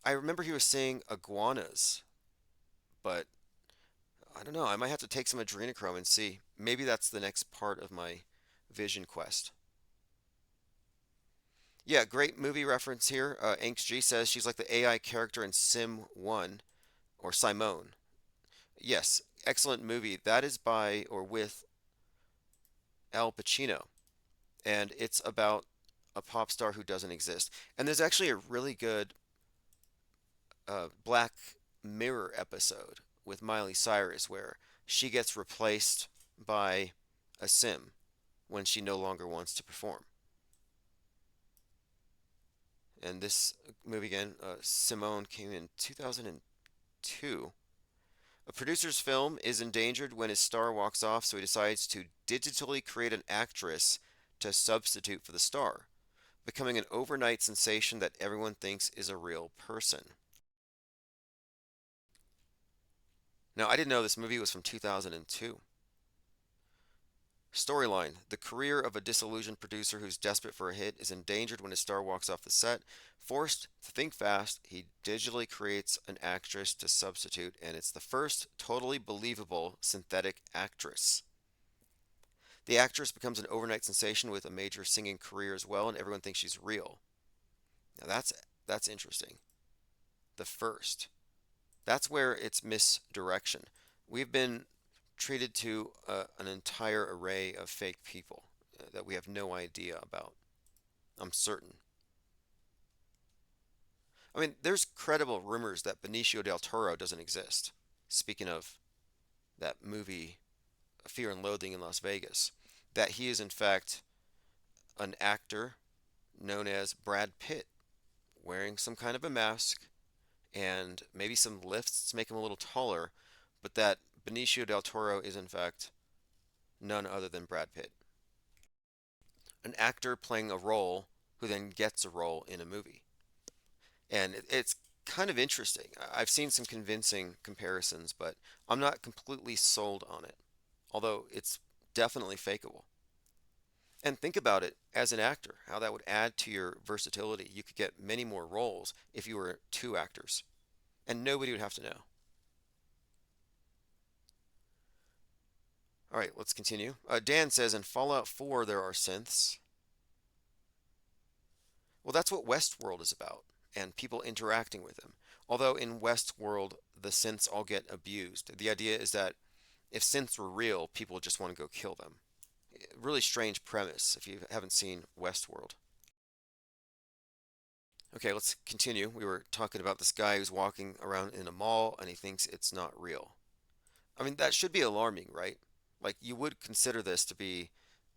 I remember he was saying iguanas, but I don't know. I might have to take some adrenochrome and see. Maybe that's the next part of my vision quest. Yeah, great movie reference here. Inks G says she's like the AI character in Sim 1 or Simone. Yes, excellent movie. That is by or with Al Pacino, and it's about a pop star who doesn't exist. And there's actually a really good Black Mirror episode with Miley Cyrus where she gets replaced by a sim when she no longer wants to perform. And this movie again, Simone, came in 2002. A producer's film is endangered when his star walks off, so he decides to digitally create an actress to substitute for the star, becoming an overnight sensation that everyone thinks is a real person. Now, I didn't know this movie was from 2002. Storyline: the career of a disillusioned producer who's desperate for a hit is endangered when his star walks off the set. Forced to think fast, he digitally creates an actress to substitute, and it's the first totally believable synthetic actress. The actress becomes an overnight sensation with a major singing career as well, and everyone thinks she's real. Now that's interesting. The first. That's where it's misdirection. We've been treated to an entire array of fake people that we have no idea about. I'm certain. I mean, there's credible rumors that Benicio del Toro doesn't exist. Speaking of that movie, Fear and Loathing in Las Vegas, that he is in fact an actor known as Brad Pitt, wearing some kind of a mask and maybe some lifts to make him a little taller, but that Benicio del Toro is in fact none other than Brad Pitt. An actor playing a role who then gets a role in a movie. And it's kind of interesting. I've seen some convincing comparisons, but I'm not completely sold on it, although it's definitely fakeable. And think about it as an actor, how that would add to your versatility. You could get many more roles if you were two actors, and nobody would have to know. All right, let's continue. Dan says in Fallout 4 there are synths. Well, that's what Westworld is about, and people interacting with them. Although in Westworld the synths all get abused. The idea is that if synths were real, people would just want to go kill them. Really strange premise if you haven't seen Westworld. Okay, let's continue. We were talking about this guy who's walking around in a mall and he thinks it's not real. I mean, that should be alarming, right? Like, you would consider this to be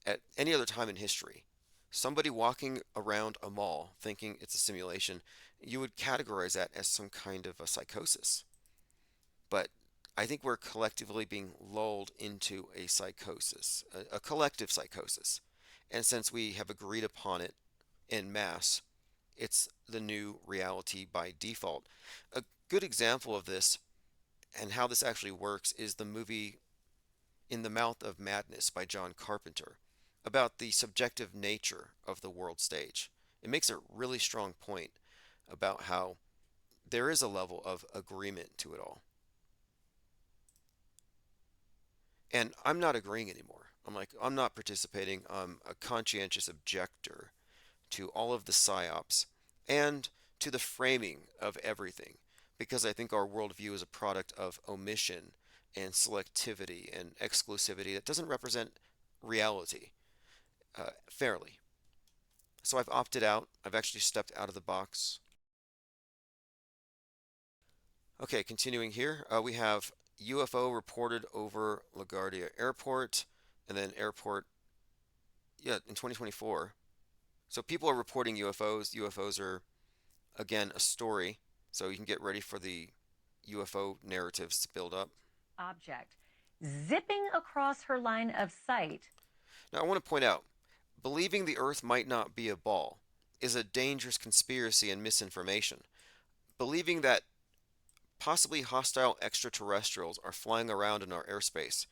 at any other time in history. Somebody walking around a mall thinking it's a simulation, you would categorize that as some kind of a psychosis. But I think we're collectively being lulled into a psychosis, a collective psychosis. And since we have agreed upon it en masse, it's the new reality by default. A good example of this and how this actually works is the movie In the Mouth of Madness by John Carpenter, about the subjective nature of the world stage. It makes a really strong point about how there is a level of agreement to it all. And I'm not agreeing anymore. I'm not participating. I'm a conscientious objector to all of the psyops and to the framing of everything, because I think our worldview is a product of omission and selectivity and exclusivity that doesn't represent reality fairly. So I've opted out. I've actually stepped out of the box. Okay, continuing here, we have UFO reported over LaGuardia Airport, and then airport, yeah, in 2024. So people are reporting UFOs. UFOs are, again, a story. So you can get ready for the UFO narratives to build up. Object zipping across her line of sight. Now, I want to point out, believing the Earth might not be a ball is a dangerous conspiracy and misinformation. Believing that possibly hostile extraterrestrials are flying around in our airspace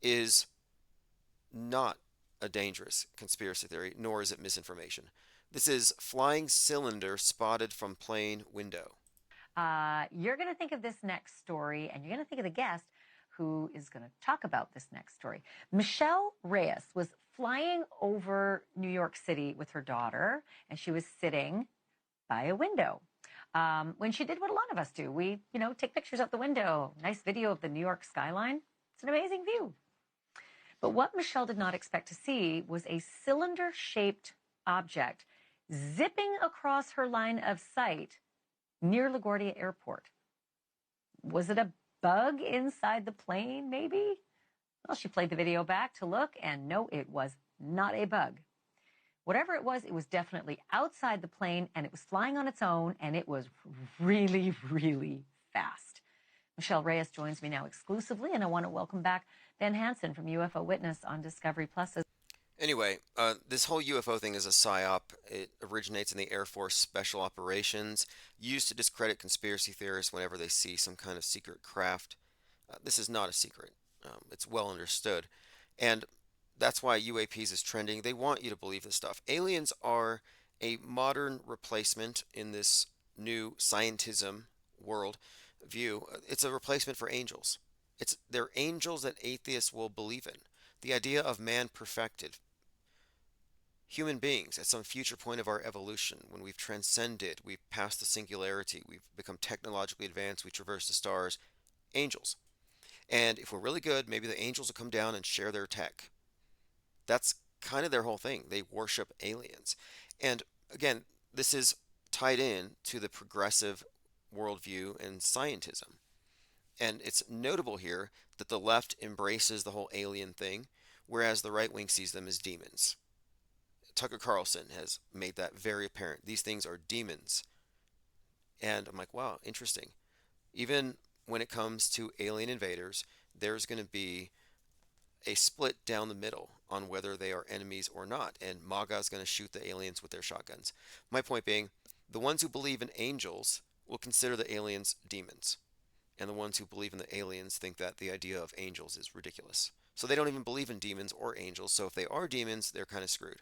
is not a dangerous conspiracy theory, nor is it misinformation. This is flying cylinder spotted from plane window. You're going to think of this next story, and you're going to think of the guest who is going to talk about this next story. Michelle Reyes was flying over New York City with her daughter, and she was sitting by a window. When she did what a lot of us do, we, take pictures out the window, nice video of the New York skyline. It's an amazing view. But what Michelle did not expect to see was a cylinder-shaped object zipping across her line of sight near LaGuardia Airport. Was it a bug inside the plane, maybe? Well, she played the video back to look, and no, it was not a bug. Whatever it was definitely outside the plane, and it was flying on its own, and it was really, really fast. Michelle Reyes joins me now exclusively, and I want to welcome back Ben Hansen from UFO Witness on Discovery Plus. Anyway, this whole UFO thing is a psyop. It originates in the Air Force Special Operations, used to discredit conspiracy theorists whenever they see some kind of secret craft. This is not a secret. It's well understood. And that's why UAPs is trending. They want you to believe this stuff. Aliens are a modern replacement in this new scientism world view. It's a replacement for angels. They're angels that atheists will believe in. The idea of man perfected, human beings at some future point of our evolution, when we've transcended, we've passed the singularity, we've become technologically advanced, we traverse the stars, angels. And if we're really good, maybe the angels will come down and share their tech. That's kind of their whole thing. They worship aliens. And again, this is tied in to the progressive worldview and scientism. And it's notable here that the left embraces the whole alien thing, whereas the right wing sees them as demons. Tucker Carlson has made that very apparent. These things are demons. And I'm like, wow, interesting. Even when it comes to alien invaders, there's going to be a split down the middle on whether they are enemies or not. And MAGA is going to shoot the aliens with their shotguns. My point being, the ones who believe in angels will consider the aliens demons. And the ones who believe in the aliens think that the idea of angels is ridiculous. So they don't even believe in demons or angels. So if they are demons, they're kind of screwed.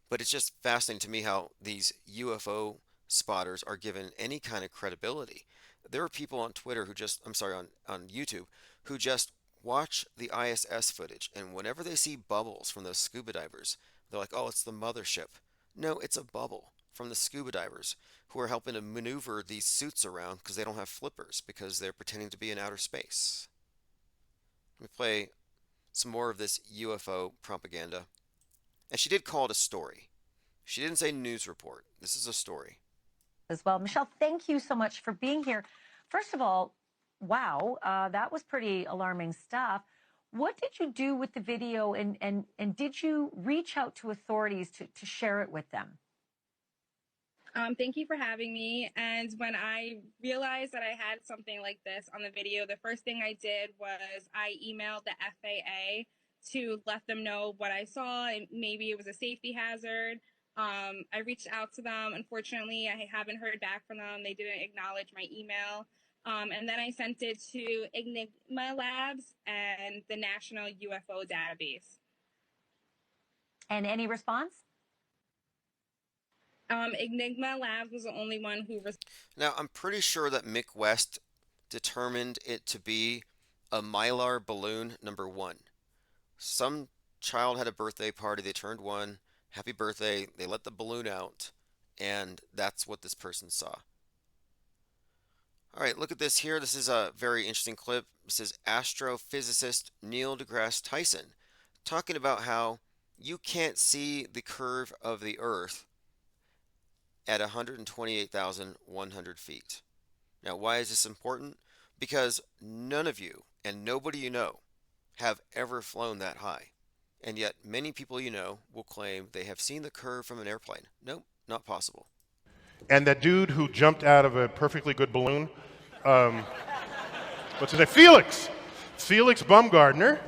But it's just fascinating to me how these UFO spotters are given any kind of credibility. There are people on Twitter who just, I'm sorry, on YouTube, who just watch the ISS footage, and whenever they see bubbles from those scuba divers, they're like, oh, it's the mothership. No, it's a bubble from the scuba divers who are helping to maneuver these suits around because they don't have flippers because they're pretending to be in outer space. Let me play some more of this UFO propaganda. And she did call it a story. She didn't say news report. This is a story. As well. Michelle, thank you so much for being here. First of all, wow, that was pretty alarming stuff. What did you do with the video, and did you reach out to authorities to share it with them? Thank you for having me. And when I realized that I had something like this on the video, the first thing I did was I emailed the FAA to let them know what I saw, and maybe it was a safety hazard. I reached out to them. Unfortunately, I haven't heard back from them. They didn't acknowledge my email. And then I sent it to Enigma Labs and the National UFO Database. And any response? Enigma Labs was the only one who... Now, I'm pretty sure that Mick West determined it to be a Mylar balloon number 1. Some child had a birthday party, they turned 1, happy birthday, they let the balloon out, and that's what this person saw. All right, look at this here. This is a very interesting clip. This is astrophysicist Neil deGrasse Tyson talking about how you can't see the curve of the Earth at 128,100 feet. Now, why is this important? Because none of you and nobody you know have ever flown that high. And yet many people you know will claim they have seen the curve from an airplane. Nope, not possible. And that dude who jumped out of a perfectly good balloon, what's his name? Felix Baumgartner.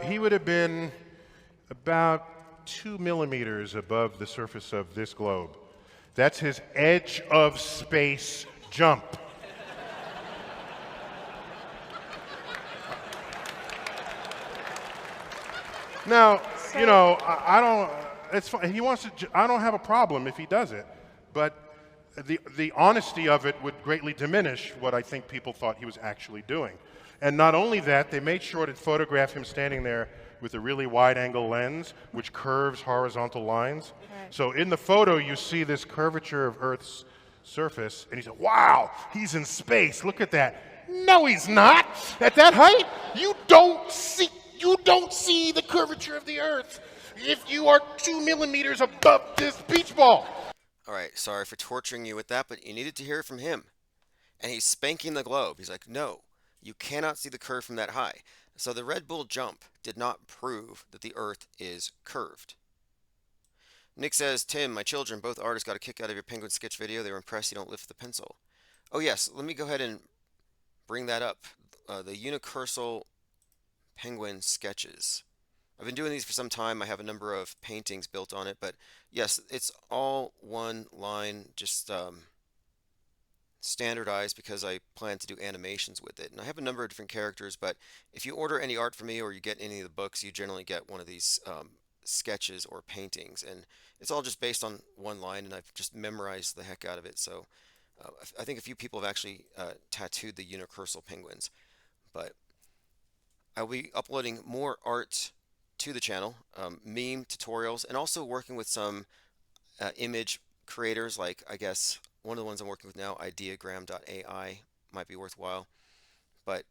He would have been about 2 millimeters above the surface of this globe. That's his edge of space jump. Now, you know, I don't, it's fine. He wants to, I don't have a problem if he does it, but the honesty of it would greatly diminish what I think people thought he was actually doing. And not only that, they made sure to photograph him standing there with a really wide-angle lens, which curves horizontal lines. Right. So in the photo, you see this curvature of Earth's surface, and he said, wow, he's in space, look at that. No, he's not. At that height, you don't see the curvature of the Earth if you are 2 millimeters above this beach ball. All right, sorry for torturing you with that, but you needed to hear it from him. And he's spanking the globe. He's like, no, you cannot see the curve from that high. So the Red Bull jump did not prove that the Earth is curved. Nick says, Tim, my children, both artists, got a kick out of your penguin sketch video. They were impressed you don't lift the pencil. Oh yes, let me go ahead and bring that up. The unicursal penguin sketches. I've been doing these for some time. I have a number of paintings built on it, but yes, it's all one line, just standardized because I plan to do animations with it. And I have a number of different characters, but if you order any art from me or you get any of the books, you generally get one of these sketches or paintings, and it's all just based on one line, and I've just memorized the heck out of it. So I think a few people have actually tattooed the unicursal penguins, but I'll be uploading more art to the channel, meme tutorials, and also working with some image creators. Like I guess one of the ones I'm working with now, ideagram.ai, might be worthwhile. But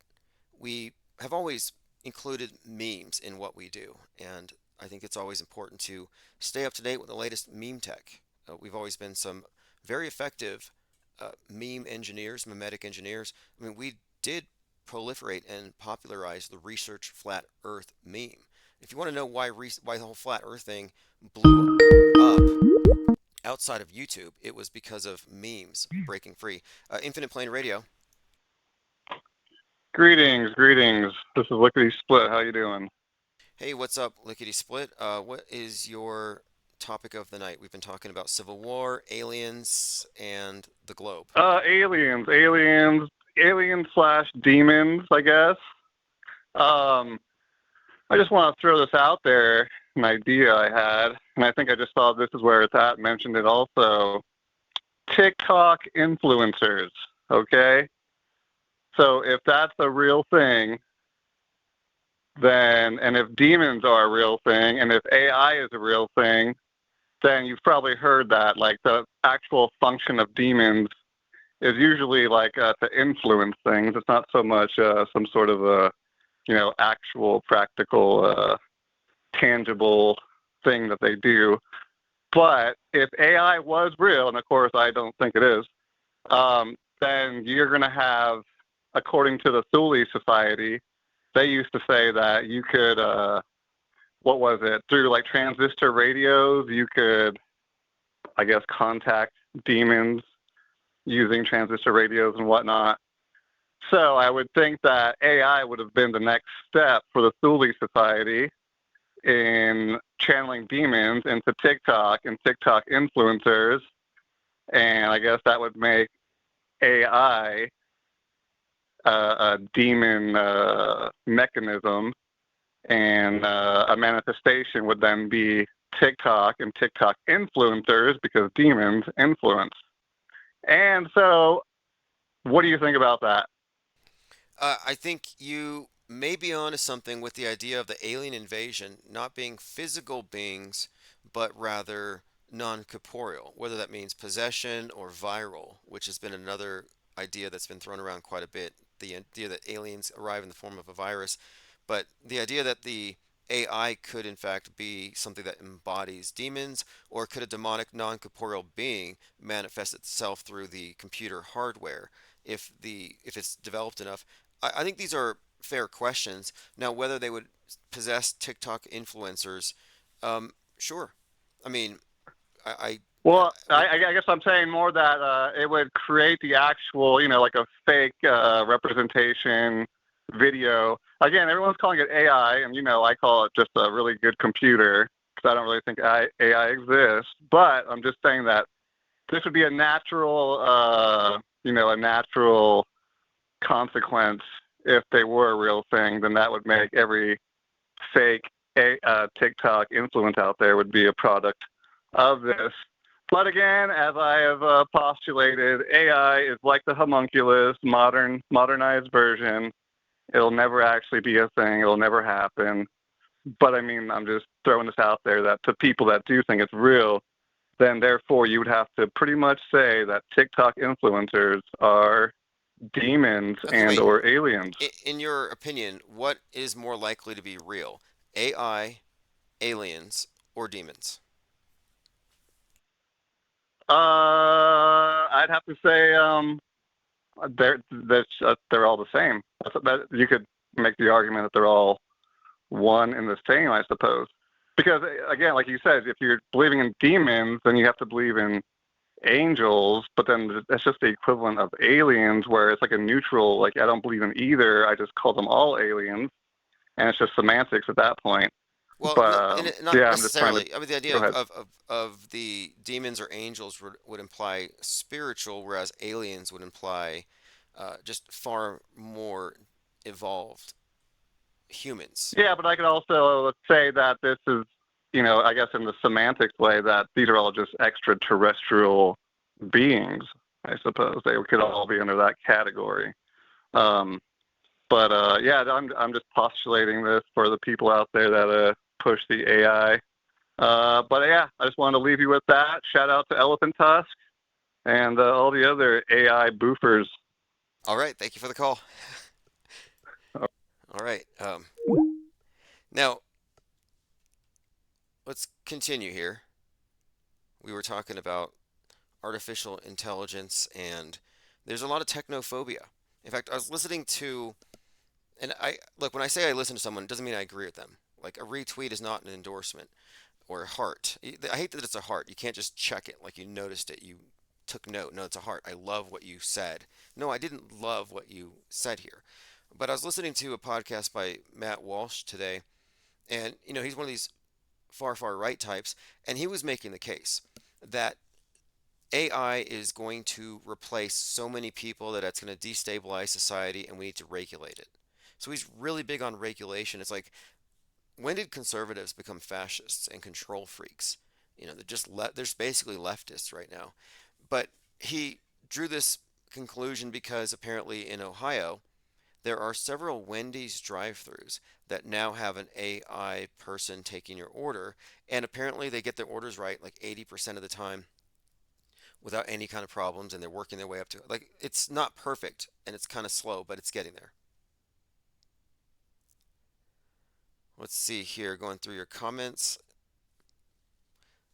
we have always included memes in what we do, and I think it's always important to stay up to date with the latest meme tech. We've always been some very effective meme engineers, memetic engineers. I mean, we did proliferate and popularize the research flat Earth meme. If you want to know why the whole flat Earth thing blew up outside of YouTube, it was because of memes breaking free. Infinite Plane Radio. Greetings, greetings. This is Lickety Split. How you doing? Hey, what's up, Lickety Split? What is your topic of the night? We've been talking about Civil War, aliens, and the globe. Aliens slash demons, I guess. I just want to throw this out there, an idea I had, and I think I just saw This Is Where It's At mentioned it also. TikTok influencers, okay? So if that's a real thing, then, and if demons are a real thing, and if AI is a real thing, then you've probably heard that, like, the actual function of demons is usually like to influence things. It's not so much some sort of a, actual practical, tangible thing that they do. But if AI was real, and of course I don't think it is, then you're going to have, according to the Thule Society, they used to say that you could, through like transistor radios, you could, I guess, contact demons using transistor radios and whatnot. So I would think that AI would have been the next step for the Thule Society in channeling demons into TikTok and TikTok influencers. And I guess that would make AI a demon mechanism, and a manifestation would then be TikTok and TikTok influencers, because demons influence. And so, what do you think about that? I think you may be onto something with the idea of the alien invasion not being physical beings, but rather non-corporeal, whether that means possession or viral, which has been another idea that's been thrown around quite a bit. The idea that aliens arrive in the form of a virus, but the idea that the AI could in fact be something that embodies demons, or could a demonic non-corporeal being manifest itself through the computer hardware if it's developed enough? I think these are fair questions. Now, whether they would possess TikTok influencers, sure. I mean, I Well, I guess I'm saying more that it would create the actual, like a fake representation video. Again, everyone's calling it AI, and I call it just a really good computer, because I don't really think AI exists. But I'm just saying that this would be a natural, a natural consequence. If they were a real thing, then that would make every fake TikTok influence out there would be a product of this. But again, as I have postulated, AI is like the homunculus, modernized version. It'll never actually be a thing. It'll never happen. But I mean, I'm just throwing this out there that to people that do think it's real, then therefore you would have to pretty much say that TikTok influencers are demons and or aliens. In your opinion, what is more likely to be real? AI, aliens, or demons? I'd have to say they're all the same. You could make the argument that they're all one and the same, I suppose. Because again, like you said, if you're believing in demons, then you have to believe in angels. But then that's just the equivalent of aliens, where it's like a neutral. Like, I don't believe in either. I just call them all aliens, and it's just semantics at that point. Well, But not yeah, necessarily. I mean, the idea Go ahead. of the demons or angels would imply spiritual, whereas aliens would imply just far more evolved humans. Yeah, but I could also say that this is, I guess in the semantics way, that these are all just extraterrestrial beings, I suppose. They could all be under that category. But yeah, I'm just postulating this for the people out there that push the AI. But yeah, I just wanted to leave you with that. Shout out to Elephant Tusk and all the other AI boofers. All right, thank you for the call. All right. Now let's continue here. We were talking about artificial intelligence, and there's a lot of technophobia. In fact, I was listening to, and I look, when I say I listen to someone, it doesn't mean I agree with them. Like a retweet is not an endorsement or a heart. I hate that it's a heart. You can't just check it like you noticed it. You took note. No, it's a heart. I love what you said. No, I didn't love what you said here. But I was listening to a podcast by Matt Walsh today, and he's one of these far right types, and he was making the case that AI is going to replace so many people that it's going to destabilize society, and we need to regulate it. So he's really big on regulation. It's like, when did conservatives become fascists and control freaks? They're basically leftists right now. But he drew this conclusion because apparently in Ohio there are several Wendy's drive-throughs that now have an AI person taking your order, and apparently they get their orders right like 80% of the time without any kind of problems, and they're working their way up to it. Like, it's not perfect and it's kind of slow, but it's getting there. Let's see here, going through your comments.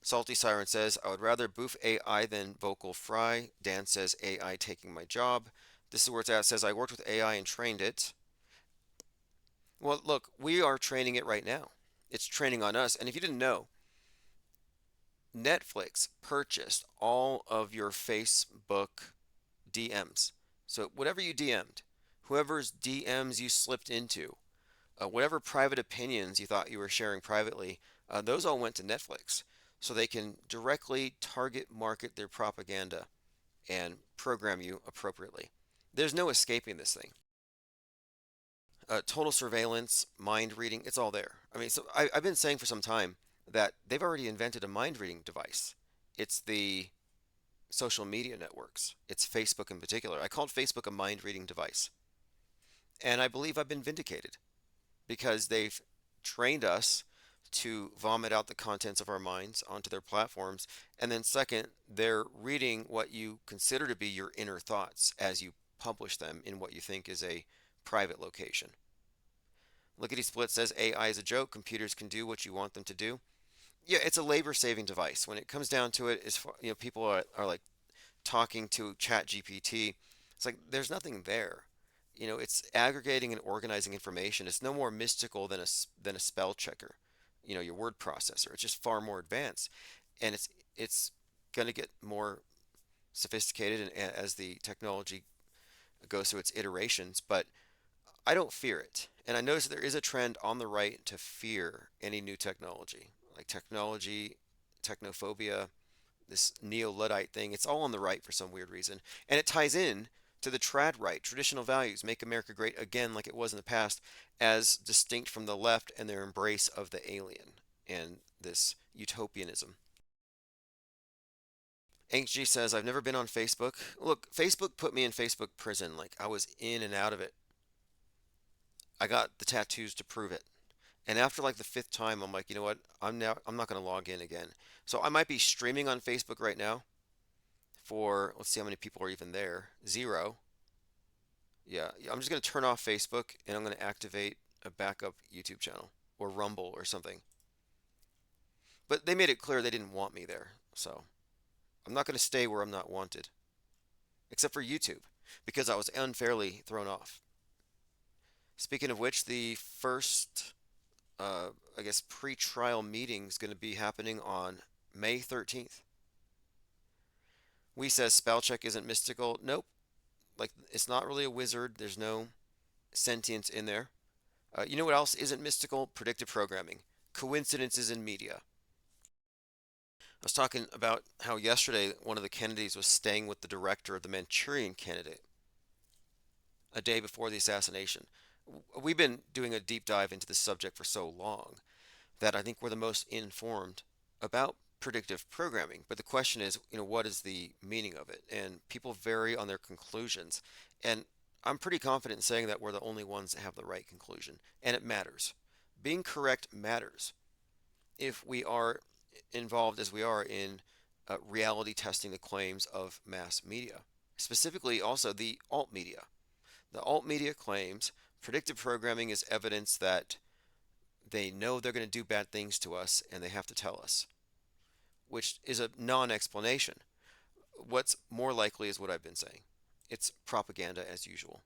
Salty Siren says, I would rather boof AI than vocal fry. Dan says, AI taking my job. This is where it's at. It says, I worked with AI and trained it. Well, look, we are training it right now. It's training on us. And if you didn't know, Netflix purchased all of your Facebook DMs. So whatever you DM'd, whoever's DMs you slipped into, whatever private opinions you thought you were sharing privately, those all went to Netflix. So they can directly target market their propaganda and program you appropriately. There's no escaping this thing. Total surveillance, mind reading, it's all there. I mean, so I've been saying for some time that they've already invented a mind reading device. It's the social media networks. It's Facebook in particular. I called Facebook a mind reading device. And I believe I've been vindicated because they've trained us to vomit out the contents of our minds onto their platforms. And then second, they're reading what you consider to be your inner thoughts as you publish them in what you think is a private location. Lickety Split says AI is a joke. Computers can do what you want them to do. Yeah, it's a labor-saving device. When it comes down to it, people are like talking to ChatGPT. It's like there's nothing there. It's aggregating and organizing information. It's no more mystical than a spell checker. Your word processor. It's just far more advanced, and it's going to get more sophisticated as the technology goes through its iterations. But I don't fear it, and I notice that there is a trend on the right to fear any new technology, like technology, technophobia, this neo-Luddite thing. It's all on the right for some weird reason, and it ties in to the trad right, traditional values, make America great again like it was in the past, as distinct from the left and their embrace of the alien and this utopianism. HG says, I've never been on Facebook. Look, Facebook put me in Facebook prison. Like, I was in and out of it. I got the tattoos to prove it. And after like the fifth time, I'm like, you know what? I'm not going to log in again. So I might be streaming on Facebook right now for, let's see how many people are even there. 0. Yeah, I'm just going to turn off Facebook and I'm going to activate a backup YouTube channel or Rumble or something. But they made it clear they didn't want me there. So I'm not going to stay where I'm not wanted. Except for YouTube, because I was unfairly thrown off. Speaking of which, the first, I guess, pre-trial meeting is going to be happening on May 13th. We says spell check isn't mystical. Nope. Like, it's not really a wizard. There's no sentience in there. You know what else isn't mystical? Predictive programming. Coincidences in media. I was talking about how yesterday one of the Kennedys was staying with the director of the Manchurian Candidate a day before the assassination. We've been doing a deep dive into this subject for so long that I think we're the most informed about predictive programming. But the question is, what is the meaning of it? And people vary on their conclusions. And I'm pretty confident in saying that we're the only ones that have the right conclusion, and it matters. Being correct matters if we are involved as we are in reality testing the claims of mass media, specifically also the alt media. The alt media claims predictive programming is evidence that they know they're going to do bad things to us and they have to tell us, which is a non explanation. What's more likely is what I've been saying, it's propaganda as usual.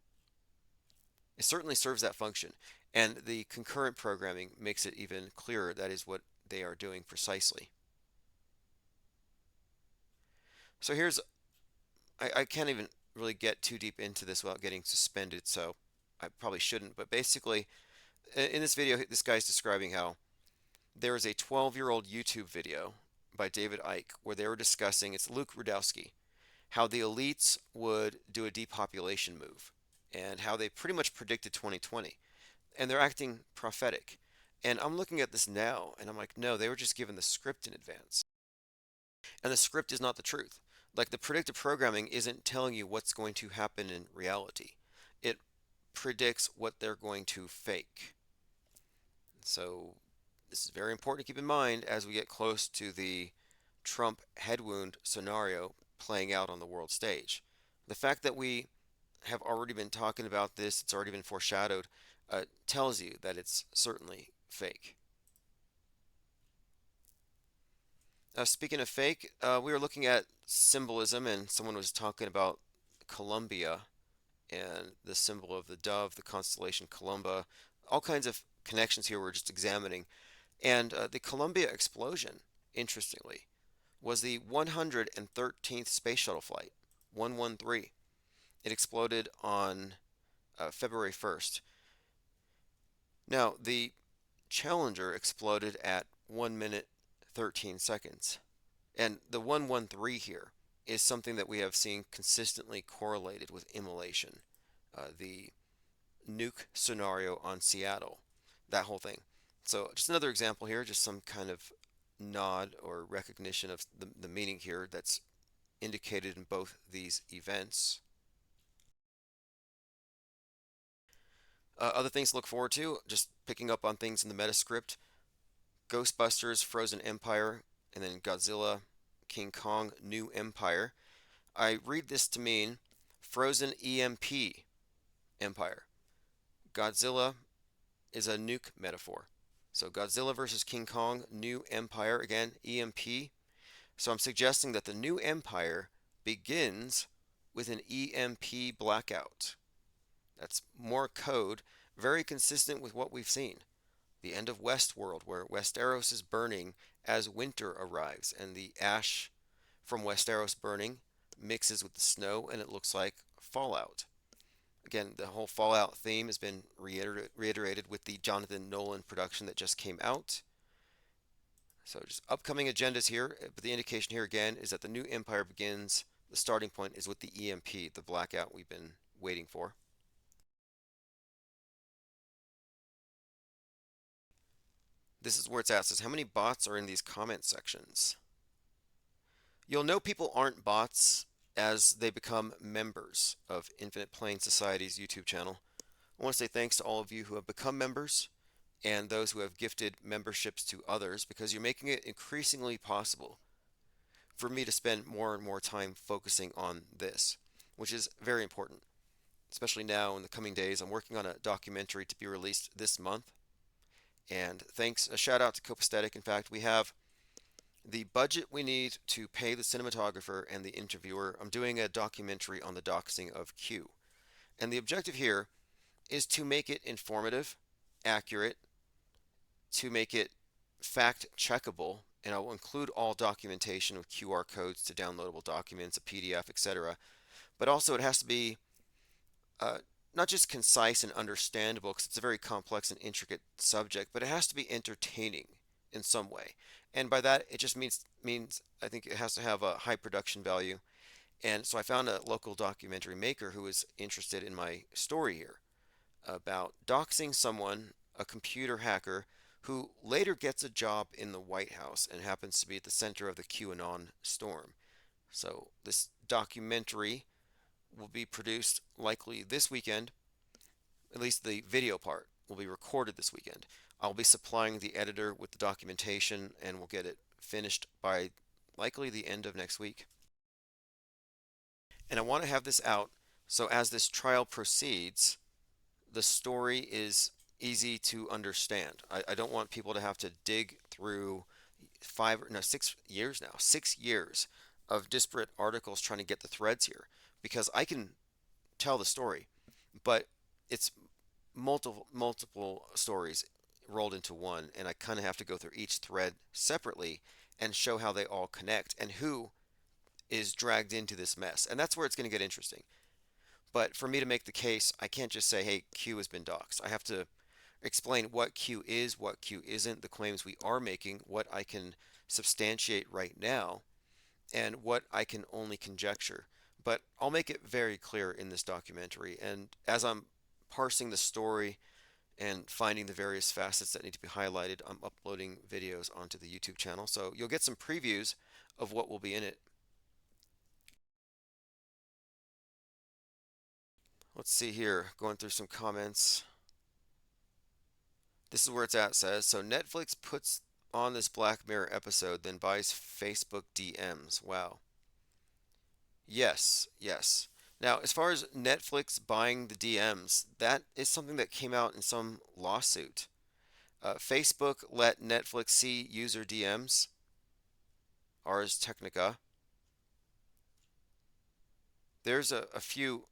It certainly serves that function, and the concurrent programming makes it even clearer that is what they are doing precisely. So I can't even really get too deep into this without getting suspended, so I probably shouldn't. But basically, in this video, this guy's describing how there is a 12-year-old YouTube video by David Icke where they were discussing, it's Luke Rudowski, how the elites would do a depopulation move and how they pretty much predicted 2020. And they're acting prophetic. And I'm looking at this now and I'm like, no, they were just given the script in advance. And the script is not the truth. Like the predictive programming isn't telling you what's going to happen in reality. It predicts what they're going to fake. So this is very important to keep in mind as we get close to the Trump head wound scenario playing out on the world stage. The fact that we have already been talking about this, it's already been foreshadowed, tells you that it's certainly fake. Speaking of fake, we were looking at symbolism, and someone was talking about Columbia and the symbol of the dove, the constellation Columba, all kinds of connections here we're just examining. And the Columbia explosion, interestingly, was the 113th space shuttle flight, 113. It exploded on February 1st. Now, the Challenger exploded at 1 minute 13 seconds. And the 113 here is something that we have seen consistently correlated with immolation. The nuke scenario on Seattle, that whole thing. So just another example here, just some kind of nod or recognition of the meaning here that's indicated in both these events. Other things to look forward to, just picking up on things in the Metascript. Ghostbusters, Frozen Empire, and then Godzilla, King Kong, New Empire. I read this to mean Frozen EMP Empire. Godzilla is a nuke metaphor. So Godzilla versus King Kong, New Empire, again, EMP. So I'm suggesting that the New Empire begins with an EMP blackout. That's more code, very consistent with what we've seen. The end of Westworld, where Westeros is burning as winter arrives, and the ash from Westeros burning mixes with the snow, and it looks like fallout. Again, the whole Fallout theme has been reiterated with the Jonathan Nolan production that just came out. So just upcoming agendas here, but the indication here again is that the new empire begins, the starting point is with the EMP, the blackout we've been waiting for. This is where it's asked, is how many bots are in these comment sections? You'll know people aren't bots as they become members of Infinite Plane Society's YouTube channel. I want to say thanks to all of you who have become members and those who have gifted memberships to others, because you're making it increasingly possible for me to spend more and more time focusing on this, which is very important, especially now in the coming days. I'm working on a documentary to be released this month. And thanks, a shout out to Copaesthetic. In fact, we have the budget we need to pay the cinematographer and the interviewer. I'm doing a documentary on the doxing of Q. And the objective here is to make it informative, accurate, to make it fact checkable, and I will include all documentation with QR codes to downloadable documents, a PDF, etc. But also it has to be not just concise and understandable, because it's a very complex and intricate subject, but it has to be entertaining in some way. And by that, it just means I think it has to have a high production value. And so I found a local documentary maker who was interested in my story here about doxing someone, a computer hacker, who later gets a job in the White House and happens to be at the center of the QAnon storm. So this documentary will be produced likely this weekend. At least the video part will be recorded this weekend. I'll be supplying the editor with the documentation, and we'll get it finished by likely the end of next week. And I want to have this out so as this trial proceeds, the story is easy to understand. I don't want people to have to dig through 6 years of disparate articles trying to get the threads here, because I can tell the story, but it's multiple stories rolled into one, and I kind of have to go through each thread separately and show how they all connect and who is dragged into this mess. And that's where it's going to get interesting. But for me to make the case, I can't just say, hey, Q has been doxxed. I have to explain what Q is, what Q isn't, the claims we are making, what I can substantiate right now, and what I can only conjecture. But I'll make it very clear in this documentary. And as I'm parsing the story and finding the various facets that need to be highlighted, I'm uploading videos onto the YouTube channel. So you'll get some previews of what will be in it. Let's see here, going through some comments. This is where it's at, says, so Netflix puts on this Black Mirror episode, then buys Facebook DMs. Wow. Yes, yes. Now, as far as Netflix buying the DMs, that is something that came out in some lawsuit. Facebook let Netflix see user DMs. Ars Technica. There's a few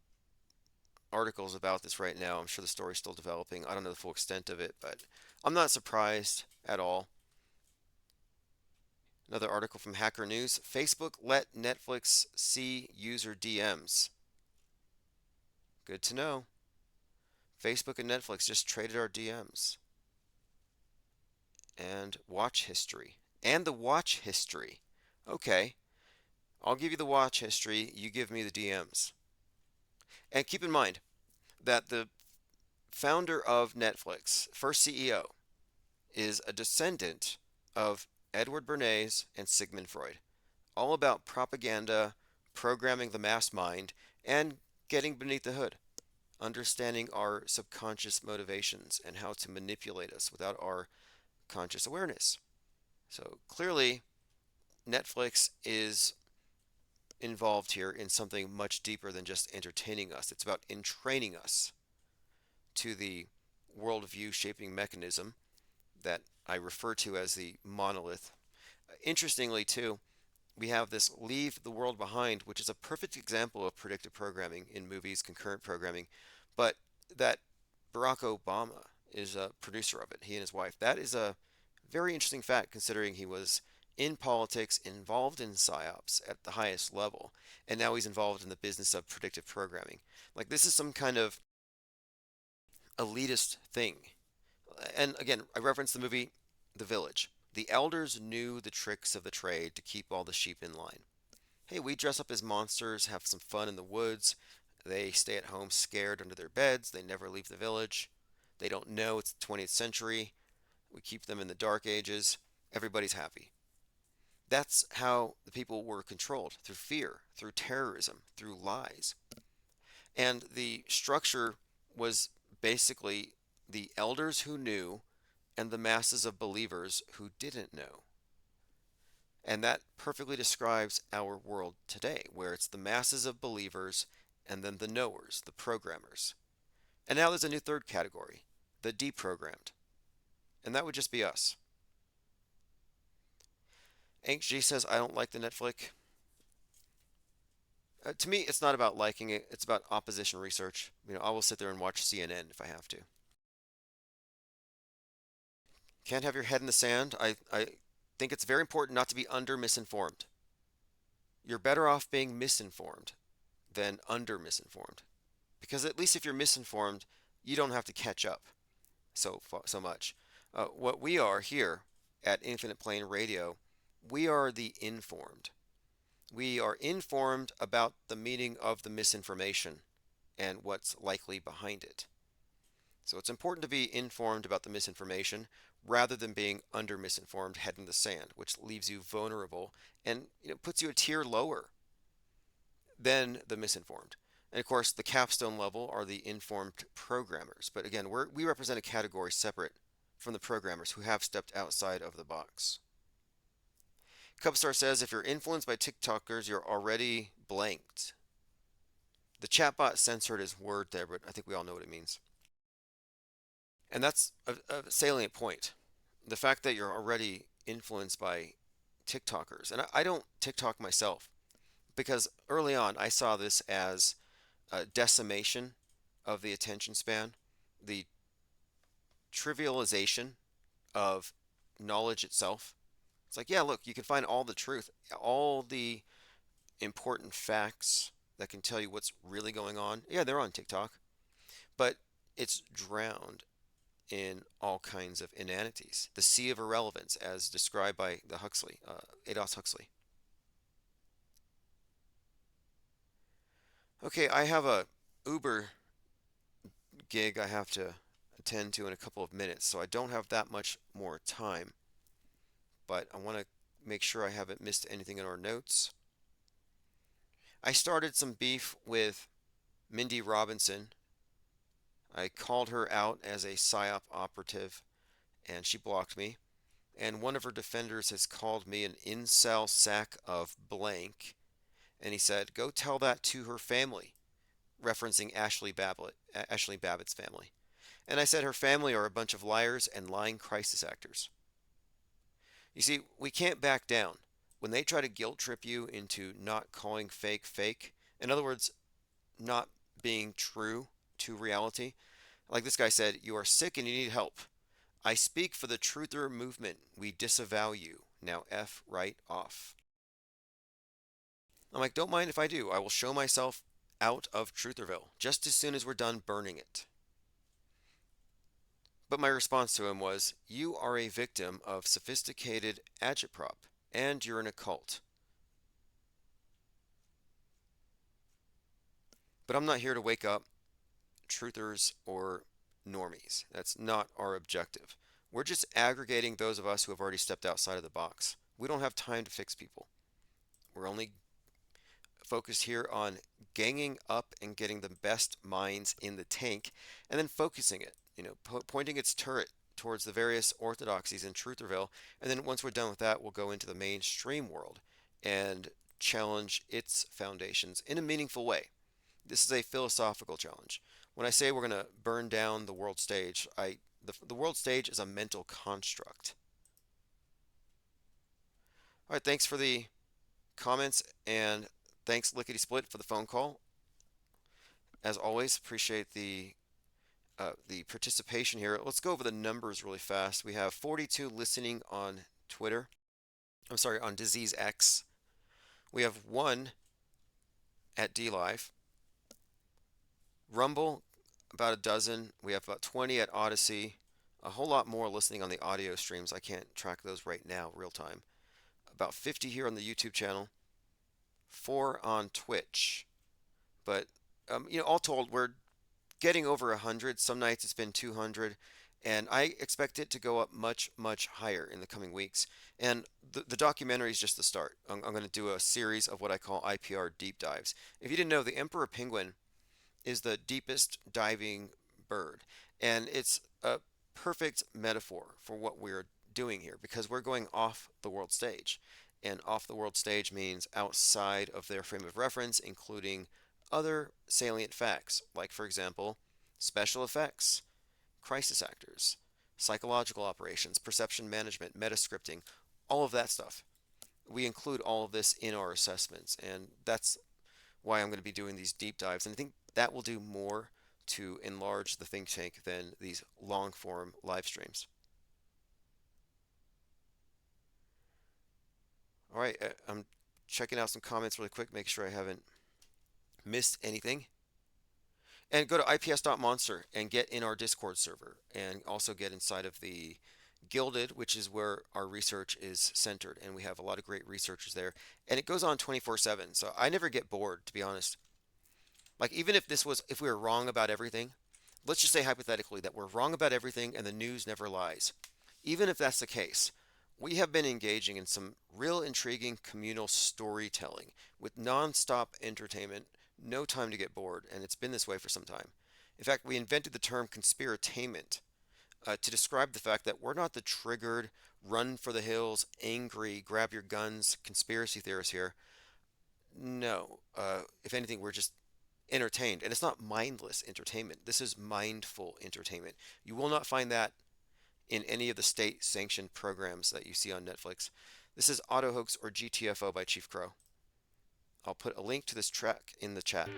articles about this right now. I'm sure the story's still developing. I don't know the full extent of it, but I'm not surprised at all. Another article from Hacker News. Facebook let Netflix see user DMs. Good to know. Facebook and Netflix just traded our DMs. And watch history. And the watch history. Okay. I'll give you the watch history. You give me the DMs. And keep in mind that the founder of Netflix, first CEO, is a descendant of Edward Bernays and Sigmund Freud. All about propaganda, programming the mass mind, and getting beneath the hood. Understanding our subconscious motivations and how to manipulate us without our conscious awareness. So clearly, Netflix is involved here in something much deeper than just entertaining us. It's about entraining us to the worldview shaping mechanism that I refer to as the monolith. Interestingly, too, we have this leave the world behind, which is a perfect example of predictive programming in movies, concurrent programming, but that Barack Obama is a producer of it, he and his wife. That is a very interesting fact, considering he was in politics, involved in psyops at the highest level, and now he's involved in the business of predictive programming. Like, this is some kind of elitist thing. And again, I referenced the movie The Village. The elders knew the tricks of the trade to keep all the sheep in line. Hey, we dress up as monsters, have some fun in the woods. They stay at home scared under their beds. They never leave the village. They don't know it's the 20th century. We keep them in the dark ages. Everybody's happy. That's how the people were controlled, through fear, through terrorism, through lies. And the structure was basically the elders who knew and the masses of believers who didn't know. And that perfectly describes our world today, where it's the masses of believers and then the knowers, the programmers. And now there's a new third category, the deprogrammed. And that would just be us. Hank G says, I don't like the Netflix. To me, it's not about liking it. It's about opposition research. I will sit there and watch CNN if I have to. Can't have your head in the sand. I think it's very important not to be misinformed. You're better off being misinformed than misinformed. Because at least if you're misinformed, you don't have to catch up so much. What we are here at Infinite Plane Radio, we are the informed. We are informed about the meaning of the misinformation and what's likely behind it. So it's important to be informed about the misinformation rather than being misinformed, head in the sand, which leaves you vulnerable and puts you a tier lower than the misinformed. And of course, the capstone level are the informed programmers. But again, we represent a category separate from the programmers who have stepped outside of the box. Cubstar says if you're influenced by TikTokers, you're already blanked. The chatbot censored his word there, but I think we all know what it means. And that's a salient point. The fact that you're already influenced by TikTokers. And I don't TikTok myself because early on I saw this as a decimation of the attention span, the trivialization of knowledge itself. It's like, yeah, look, you can find all the truth, all the important facts that can tell you what's really going on. Yeah, they're on TikTok, but it's drowned in all kinds of inanities. The sea of irrelevance, as described by the Aldous Huxley. Okay, I have a Uber gig I have to attend to in a couple of minutes, so I don't have that much more time. But I want to make sure I haven't missed anything in our notes. I started some beef with Mindy Robinson. I called her out as a PSYOP operative, and she blocked me. And one of her defenders has called me an incel sack of blank, and he said, "Go tell that to her family," referencing Ashley Babbitt's family. And I said her family are a bunch of liars and lying crisis actors. You see, we can't back down. When they try to guilt trip you into not calling fake fake, in other words, not being true to reality, like this guy said, "You are sick and you need help. I speak for the truther movement. We disavow you. Now F right off." I'm like, don't mind if I do. I will show myself out of Trutherville just as soon as we're done burning it. But my response to him was, "You are a victim of sophisticated agitprop, and you're in a cult. But I'm not here to wake up truthers or normies. That's not our objective. We're just aggregating those of us who have already stepped outside of the box. We don't have time to fix people. We're only focused here on ganging up and getting the best minds in the tank and then focusing it, pointing its turret towards the various orthodoxies in Trutherville. And then once we're done with that, we'll go into the mainstream world and challenge its foundations in a meaningful way. This is a philosophical challenge. When I say we're going to burn down the world stage, the world stage is a mental construct. All right, thanks for the comments, and thanks Lickety Split for the phone call. As always, appreciate the participation here. Let's go over the numbers really fast. We have 42 listening on Twitter. I'm sorry, on Disease X. We have 1 at DLive. Rumble, about a dozen. We have about 20 at Odyssey. A whole lot more listening on the audio streams. I can't track those right now, real time. About 50 here on the YouTube channel. 4 on Twitch. But, all told, we're getting over 100. Some nights it's been 200. And I expect it to go up much, much higher in the coming weeks. And the documentary is just the start. I'm going to do a series of what I call IPR deep dives. If you didn't know, the emperor penguin is the deepest diving bird. And it's a perfect metaphor for what we're doing here because we're going off the world stage. And off the world stage means outside of their frame of reference, including other salient facts, like, for example, special effects, crisis actors, psychological operations, perception management, metascripting, all of that stuff. We include all of this in our assessments, and that's why I'm going to be doing these deep dives. And I think that will do more to enlarge the think tank than these long form live streams. All right, I'm checking out some comments really quick, make sure I haven't missed anything. And go to ips.monster and get in our Discord server and also get inside of the Gilded, which is where our research is centered. And we have a lot of great researchers there. And it goes on 24/7. So I never get bored, to be honest. Like, even if we were wrong about everything, let's just say hypothetically that we're wrong about everything and the news never lies. Even if that's the case, we have been engaging in some real intriguing communal storytelling with non-stop entertainment, no time to get bored, and it's been this way for some time. In fact, we invented the term conspiratainment to describe the fact that we're not the triggered, run for the hills, angry, grab your guns conspiracy theorists here. No, if anything, we're just entertained, and it's not mindless entertainment. This is mindful entertainment. You will not find that in any of the state-sanctioned programs that you see on Netflix. This is Auto Hoax or GTFO by Chief Crow. I'll put a link to this track in the chat.